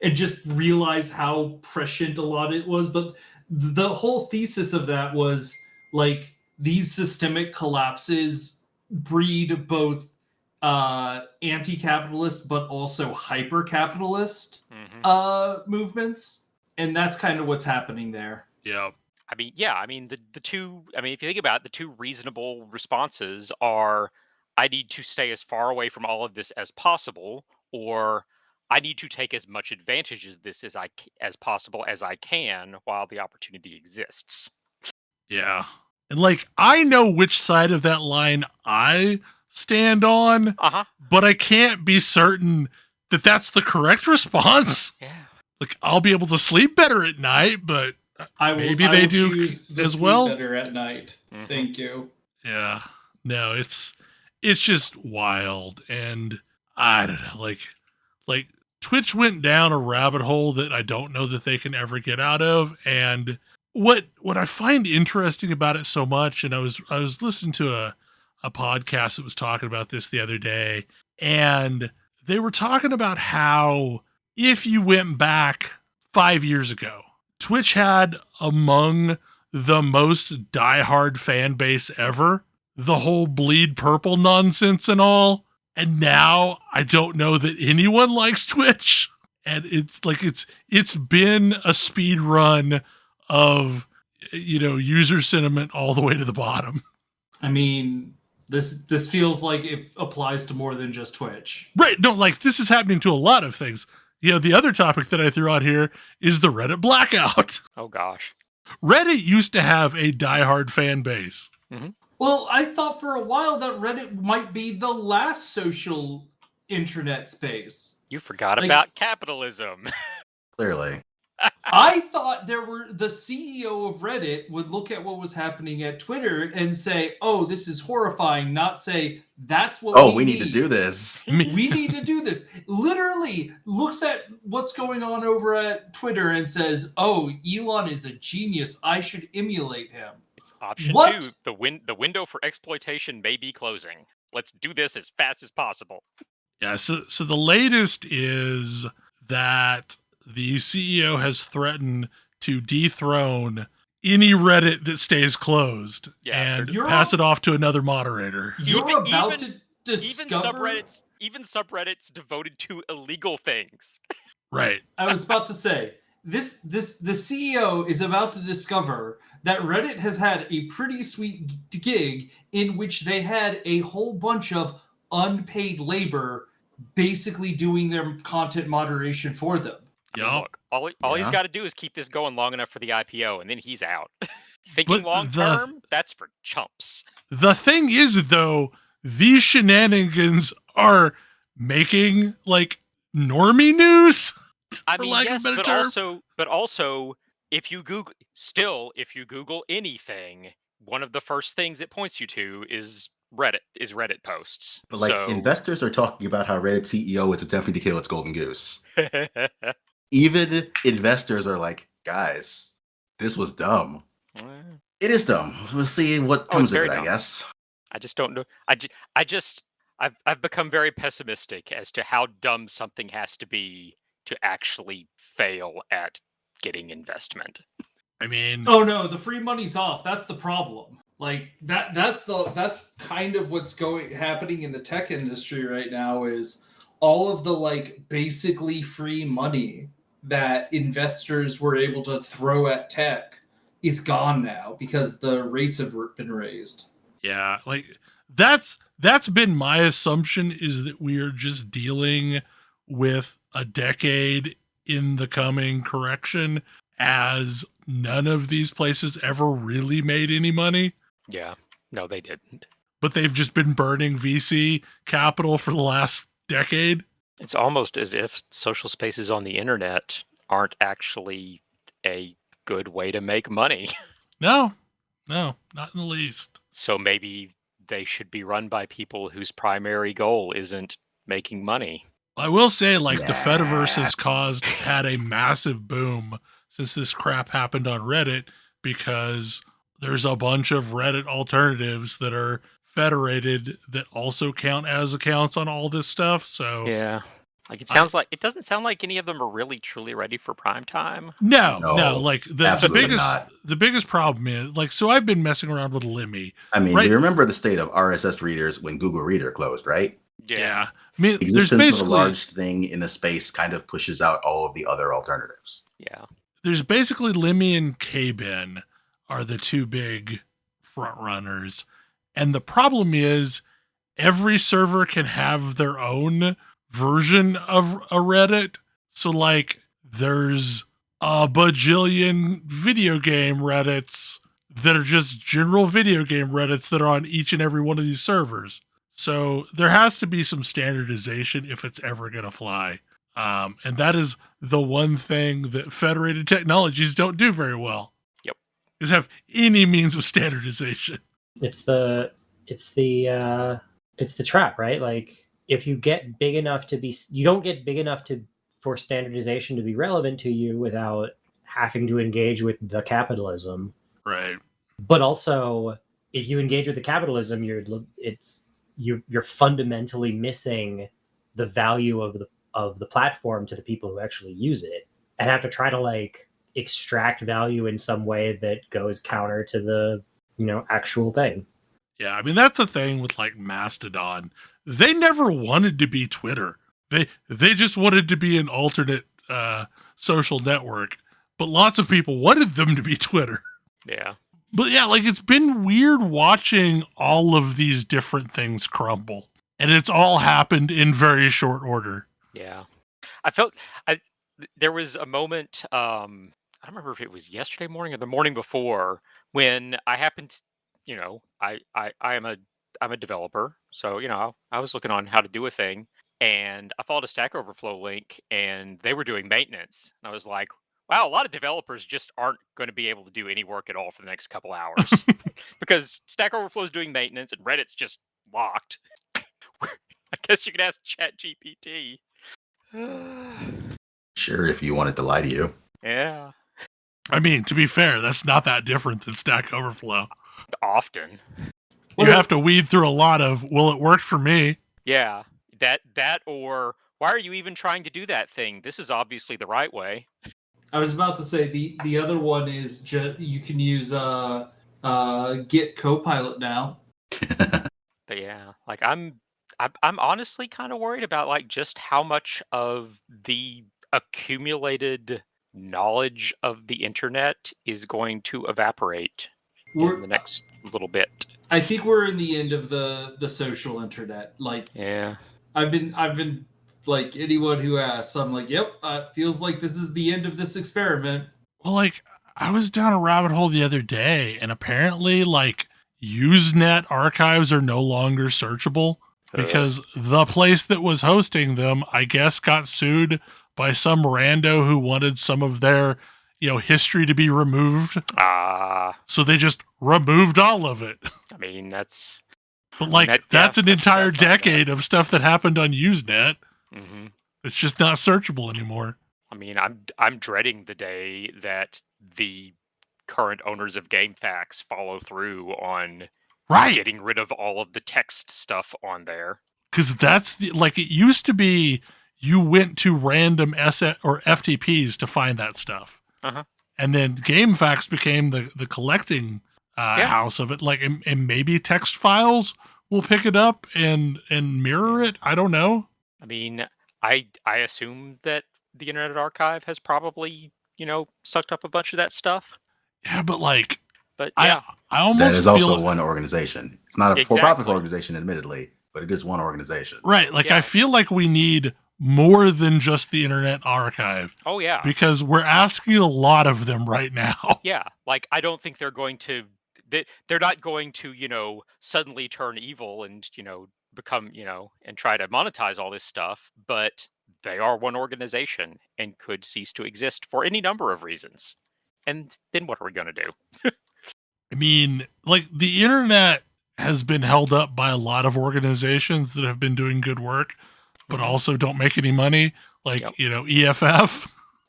and just realize how prescient a lot it was. But the whole thesis of that was these systemic collapses breed both anti-capitalist but also hyper-capitalist movements, and that's kind of what's happening there. Yeah. I mean, the two, if you think about it, the two reasonable responses are, I need to stay as far away from all of this as possible, or I need to take as much advantage of this as possible as I can while the opportunity exists. Yeah. And I know which side of that line I stand on, but I can't be certain that that's the correct response. Yeah. I'll be able to sleep better at night, but maybe they do as well. Better at night. Mm-hmm. Thank you. Yeah. No, it's just wild, and I don't know, Twitch went down a rabbit hole that I don't know that they can ever get out of. And what I find interesting about it so much, and I was listening to a podcast that was talking about this the other day, and they were talking about how if you went back 5 years ago, Twitch had among the most diehard fan base ever, the whole bleed purple nonsense and all. And now I don't know that anyone likes Twitch. And it's been a speed run of, user sentiment all the way to the bottom. I mean, this feels like it applies to more than just Twitch. Right. No, this is happening to a lot of things. The other topic that I threw out here is the Reddit Blackout. Oh, gosh. Reddit used to have a diehard fan base. Mm-hmm. Well, I thought for a while that Reddit might be the last social internet space. You forgot about capitalism. Clearly. I thought the CEO of Reddit would look at what was happening at Twitter and say, "Oh, this is horrifying," not say, "That's what we need to do this. We need to do this." Literally looks at what's going on over at Twitter and says, "Oh, Elon is a genius. I should emulate him." It's option 2. The window for exploitation may be closing. Let's do this as fast as possible. Yeah, so the latest is that the CEO has threatened to dethrone any Reddit that stays closed and pass it off to another moderator. You're about to discover... Even subreddits devoted to illegal things. Right. I was about to say, the CEO is about to discover that Reddit has had a pretty sweet gig in which they had a whole bunch of unpaid labor basically doing their content moderation for them. Look, all he's got to do is keep this going long enough for the IPO, and then he's out. Thinking long term, that's for chumps. The thing is, though, these shenanigans are making normie news. I For mean, lack of a yes, better but term. also, if you Google anything, one of the first things it points you to is Reddit posts. But like, So investors are talking about how Reddit CEO is attempting to kill its golden goose. Even investors are like, guys, this was dumb. It is dumb. We'll see what comes of it, I guess. I just don't know. I've become very pessimistic as to how dumb something has to be to actually fail at getting investment. I mean, oh no, the free money's off. That's the problem. Like that's kind of what's happening in the tech industry right now is all of the like basically free money that investors were able to throw at tech is gone now because the rates have been raised. yeah, like that's been my assumption, is that we are just dealing with a decade in the coming correction, as none of these places ever really made any money. Yeah, no, they didn't. But they've just been burning VC capital for the last decade. It's almost as if social spaces on the internet aren't actually a good way to make money. No, not in the least. So maybe they should be run by people whose primary goal isn't making money. I will say, like, the Fediverse has had a massive boom since this crap happened on Reddit, because there's a bunch of Reddit alternatives that are federated that also count as accounts on all this stuff. So yeah, like it doesn't sound like any of them are really truly ready for prime time. No, like the biggest problem is, like, so I've been messing around with Limmy. I mean, we remember the state of RSS readers when Google Reader closed, right? Yeah. I mean, the existence of a large thing in the space kind of pushes out all of the other alternatives. Yeah. There's basically Limmy and Kbin are the two big front runners. And the problem is every server can have their own version of a Reddit. So, like, there's a bajillion video game Reddits that are just general video game Reddits that are on each and every one of these servers. So there has to be some standardization if it's ever going to fly. And that is the one thing that federated technologies don't do very well. Yep. Is have any means of standardization. It's the trap, right? Like, if you get big enough you don't get big enough for standardization to be relevant to you without having to engage with the capitalism. Right. But also, if you engage with the capitalism, you're fundamentally missing the value of the platform to the people who actually use it, and have to try to like extract value in some way that goes counter to the actual thing. Yeah, I mean, that's the thing with like Mastodon. They never wanted to be Twitter. They just wanted to be an alternate social network, but lots of people wanted them to be Twitter. Yeah. But yeah, like, it's been weird watching all of these different things crumble, and it's all happened in very short order. Yeah. I felt there was a moment, I don't remember if it was yesterday morning or the morning before, when I happened to, I'm a developer, so I was looking on how to do a thing, and I followed a Stack Overflow link, and they were doing maintenance, and I was like, wow, a lot of developers just aren't going to be able to do any work at all for the next couple hours because Stack Overflow is doing maintenance and Reddit's just locked. I guess you could ask ChatGPT. Sure, if you wanted to lie to you. Yeah. I mean, to be fair, that's not that different than Stack Overflow. Often. You have to weed through a lot of, well, it worked for me. Yeah. That or, why are you even trying to do that thing? This is obviously the right way. I was about to say the other one is you can use Git Copilot now. But yeah, like I'm honestly kind of worried about like just how much of the accumulated knowledge of the internet is going to evaporate in the next little bit. I think we're in the end of the social internet. Like, yeah, I've been like, anyone who asks, I'm like, yep, feels like this is the end of this experiment. Well, like, I was down a rabbit hole the other day, and apparently, like, Usenet archives are no longer searchable. because the place that was hosting them, I guess, got sued by some rando who wanted some of their, history to be removed. So they just removed all of it. I mean, that's... But that's an entire decade of stuff that happened on Usenet. Mm-hmm. It's just not searchable anymore. I mean, I'm dreading the day that the current owners of GameFAQs follow through on getting rid of all of the text stuff on there. Because that's it used to be, you went to random or FTPs to find that stuff. Uh-huh. And then GameFAQs became the collecting house of it. And maybe text files will pick it up and mirror it. I don't know. I mean, I assume that the Internet Archive has probably, sucked up a bunch of that stuff. Yeah, but yeah. I almost that is feel also one organization. It's not a for-profit organization, admittedly, but it is one organization. Right. I feel like we need more than just the Internet Archive. Oh, yeah. Because we're asking a lot of them right now. Yeah. I don't think they're going to... They're not going to, suddenly turn evil and, become, and try to monetize all this stuff, but they are one organization and could cease to exist for any number of reasons. And then what are we going to do? I mean, the internet has been held up by a lot of organizations that have been doing good work, but also don't make any money. EFF.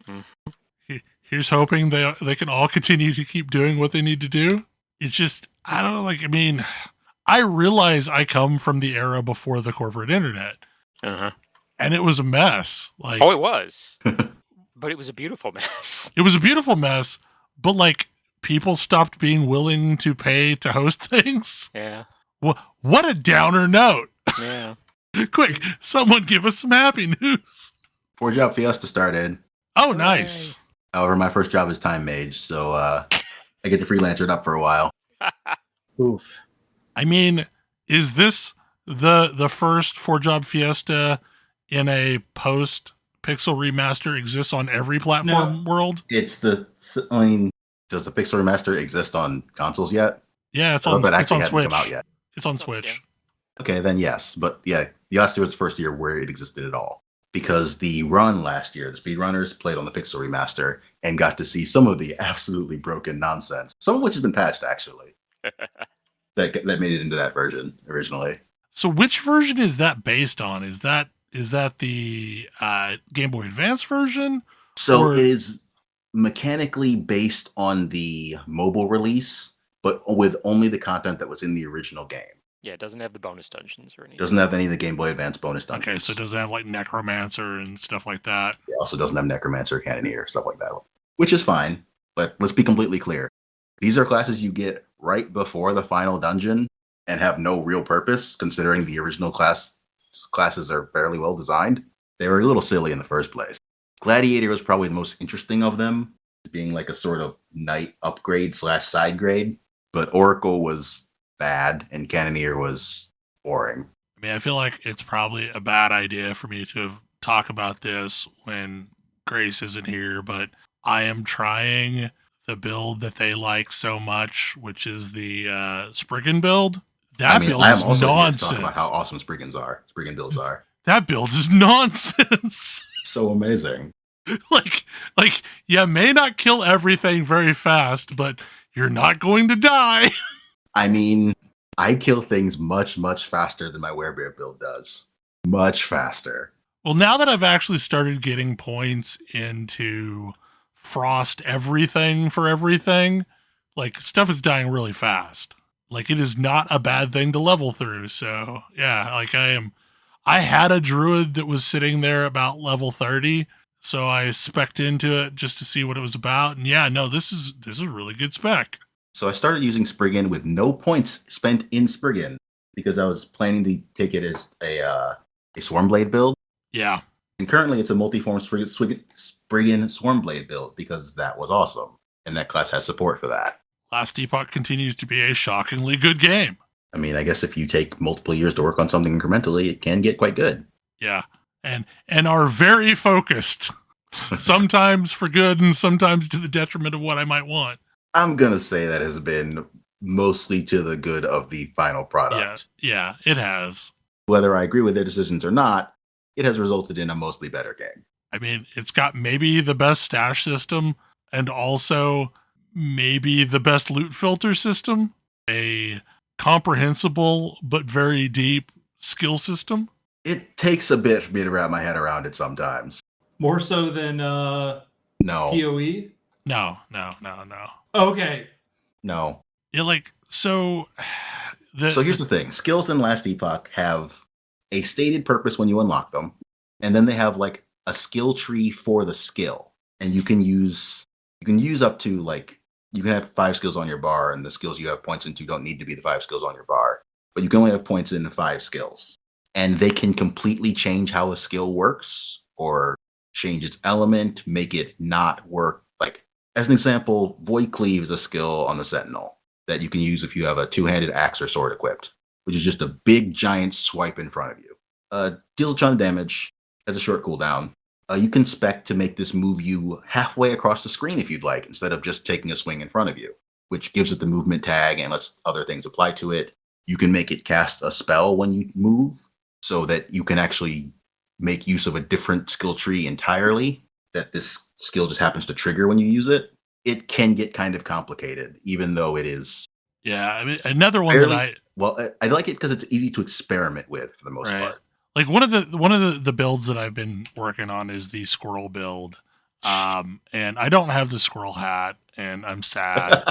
Mm-hmm. Here's hoping they can all continue to keep doing what they need to do. It's just, I don't know, I realize I come from the era before the corporate internet. Uh-huh. And it was a mess. It was. But it was a beautiful mess. It was a beautiful mess, but people stopped being willing to pay to host things. Yeah. What a downer note. Yeah. Quick, someone give us some happy news. 4-job Fiesta started. Oh, nice. However, my first job is time mage, so I get to freelance it up for a while. Oof. Is this the first 4-job Fiesta in a post Pixel remaster exists on every platform world? Does the Pixel remaster exist on consoles yet? Yeah, it's on Switch. Come out yet. It's on Switch. Yeah. Okay, then yes. But yeah, the last year was the first year where it existed at all. Because the run last year, the speedrunners played on the Pixel remaster and got to see some of the absolutely broken nonsense, some of which has been patched, actually, that made it into that version originally. So which version is that based on? Is that the Game Boy Advance version? So it is mechanically based on the mobile release, but with only the content that was in the original game. Yeah, it doesn't have the bonus dungeons or anything. Doesn't have any of the Game Boy Advance bonus dungeons. Okay, so it doesn't have Necromancer and stuff like that. It also doesn't have Necromancer, Cannoneer, stuff like that, which is fine. But let's be completely clear. These are classes you get right before the final dungeon and have no real purpose, considering the original classes are fairly well designed. They were a little silly in the first place. Gladiator was probably the most interesting of them, being a sort of knight upgrade / side grade. But Oracle was bad and Cannoneer was boring. I feel like it's probably a bad idea for me to talk about this when Grace isn't here, but I am trying the build that they like so much, which is the Spriggan build. That build is nonsense. Talking about how awesome Spriggan builds are. That build is nonsense. So amazing. You may not kill everything very fast, but you're not going to die. I kill things much, much faster than my werebear build does. Much faster. Well, now that I've actually started getting points into frost everything for everything, stuff is dying really fast. It is not a bad thing to level through. So yeah, I had a druid that was sitting there about level 30. So I spec'd into it just to see what it was about. And yeah, no, this is a really good spec. So I started using Spriggan with no points spent in Spriggan because I was planning to take it as a Swarmblade build. Yeah. And currently it's a multi-form Spriggan Swarmblade build because that was awesome. And that class has support for that. Last Epoch continues to be a shockingly good game. I guess if you take multiple years to work on something incrementally, it can get quite good. Yeah. And are very focused. Sometimes for good and sometimes to the detriment of what I might want. I'm going to say that has been mostly to the good of the final product. Yeah, it has. Whether I agree with their decisions or not, it has resulted in a mostly better game. I mean, it's got maybe the best stash system and also maybe the best loot filter system, a comprehensible but very deep skill system. It takes a bit for me to wrap my head around it sometimes. More so than No. PoE? No. Okay. No. Yeah, like, so here's the thing. Skills in Last Epoch have a stated purpose when you unlock them, and then they have like a skill tree for the skill. And you can use up to like, you can have 5 skills on your bar, and the skills you have points into don't need to be the 5 skills on your bar. But you can only have points in 5 skills. And they can completely change how a skill works or change its element, make it not work. Like, as an example, Void Cleave is a skill on the Sentinel that you can use if you have a 2-handed axe or sword equipped, which is just a big giant swipe in front of you. Deals a ton of damage, has a short cooldown. You can spec to make this move you halfway across the screen if you'd like, instead of just taking a swing in front of you, which gives it the movement tag and lets other things apply to it. You can make it cast a spell when you move so that you can actually make use of a different skill tree entirely, that this skill just happens to trigger when you use it. It can get kind of complicated, even though it is. Yeah, I mean, another one fairly, I like it because it's easy to experiment with for the most part. Like one of the builds that I've been working on is the squirrel build, and I don't have the squirrel hat, and I'm sad.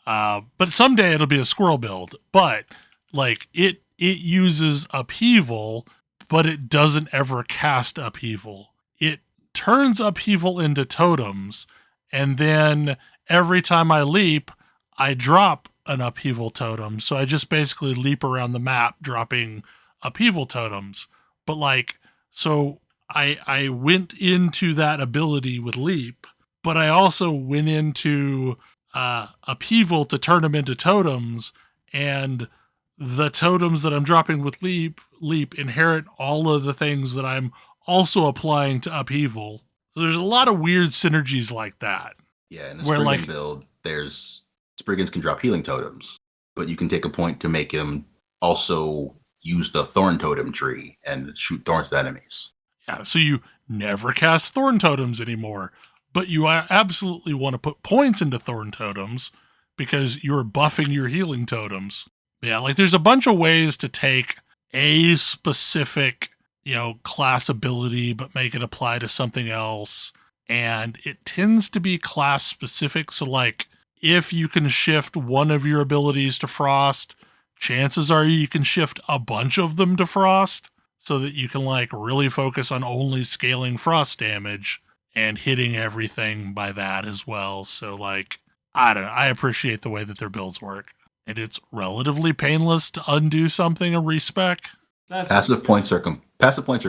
But someday it'll be a squirrel build. But like it uses upheaval, but it doesn't ever cast upheaval. It turns upheaval into totems, and then every time I leap, I drop an upheaval totem. So I just basically leap around the map, dropping upheaval totems. But like, so I went into that ability with leap, but I also went into upheaval to turn them into totems, and the totems that I'm dropping with leap inherit all of the things that I'm also applying to upheaval. So there's a lot of weird synergies like that. Yeah, in the Spriggan build, Spriggans can drop healing totems, but you can take a point to make him also use the thorn totem tree and shoot thorns to enemies. Yeah, so you never cast thorn totems anymore, but you absolutely want to put points into thorn totems because you're buffing your healing totems. Yeah, like there's a bunch of ways to take a specific, class ability, but make it apply to something else. And it tends to be class specific. So like if you can shift one of your abilities to frost, chances are you can shift a bunch of them to frost so that you can like really focus on only scaling frost damage and hitting everything by that as well. So like, I don't know. I appreciate the way that their builds work. And it's relatively painless to undo something and respec. Passive points are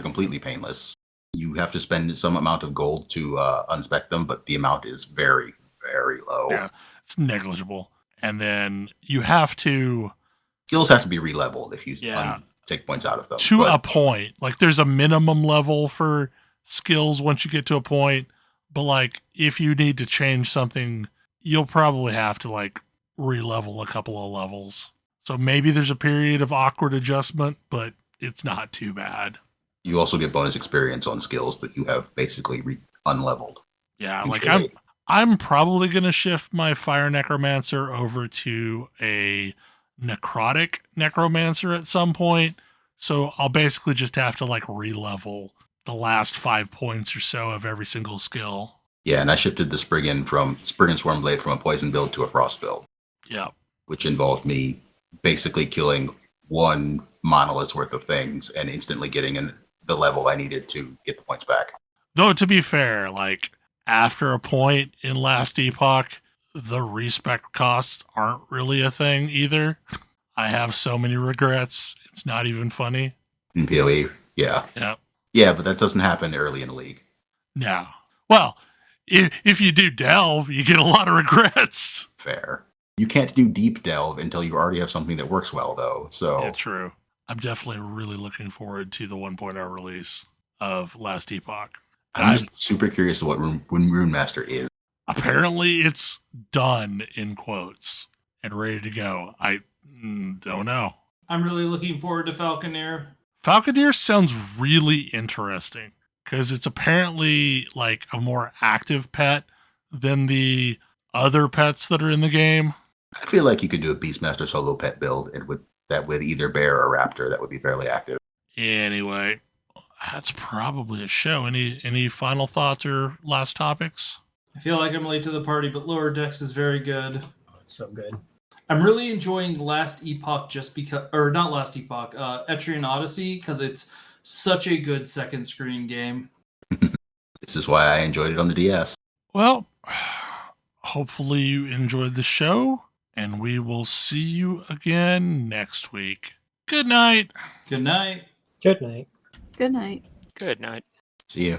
completely painless. You have to spend some amount of gold to unspec them, but the amount is very, very low. Yeah, it's negligible. And then you have to... Skills have to be re-leveled if you take points out of them. To a point. Like, there's a minimum level for skills once you get to a point. But, like, if you need to change something, you'll probably have to, like, re-level a couple of levels. So maybe there's a period of awkward adjustment, but it's not too bad. You also get bonus experience on skills that you have basically unleveled. Yeah, like I'm probably going to shift my Fire Necromancer over to a Necrotic Necromancer at some point. So I'll basically just have to like re-level the last 5 points or so of every single skill. Yeah, and I shifted the Spriggan Swarmblade from a poison build to a frost build. Yeah. Which involved me basically killing one monolith's worth of things and instantly getting in the level I needed to get the points back. Though, to be fair, like, after a point in Last Epoch, the respec costs aren't really a thing either. I have so many regrets, it's not even funny. In PoE, yeah. Yeah. Yeah, but that doesn't happen early in the league. No. Well, if you do delve, you get a lot of regrets. Fair. You can't do deep delve until you already have something that works well, though. So yeah, true. I'm definitely really looking forward to the 1.0 release of Last Epoch. I'm just super curious what Rune Master is. Apparently, it's done in quotes and ready to go. I don't know. I'm really looking forward to Falconeer. Falconeer sounds really interesting because it's apparently like a more active pet than the other pets that are in the game. I feel like you could do a Beastmaster solo pet build and with either bear or raptor. That would be fairly active. Anyway, that's probably a show. Any final thoughts or last topics? I feel like I'm late to the party, but Lower Decks is very good. It's so good. I'm really enjoying Last Epoch just because, or not Last Epoch, Etrian Odyssey, because it's such a good second screen game. This is why I enjoyed it on the DS. Well, hopefully you enjoyed the show, and we will see you again next week. Good night. Good night. Good night. Good night. Good night. See you.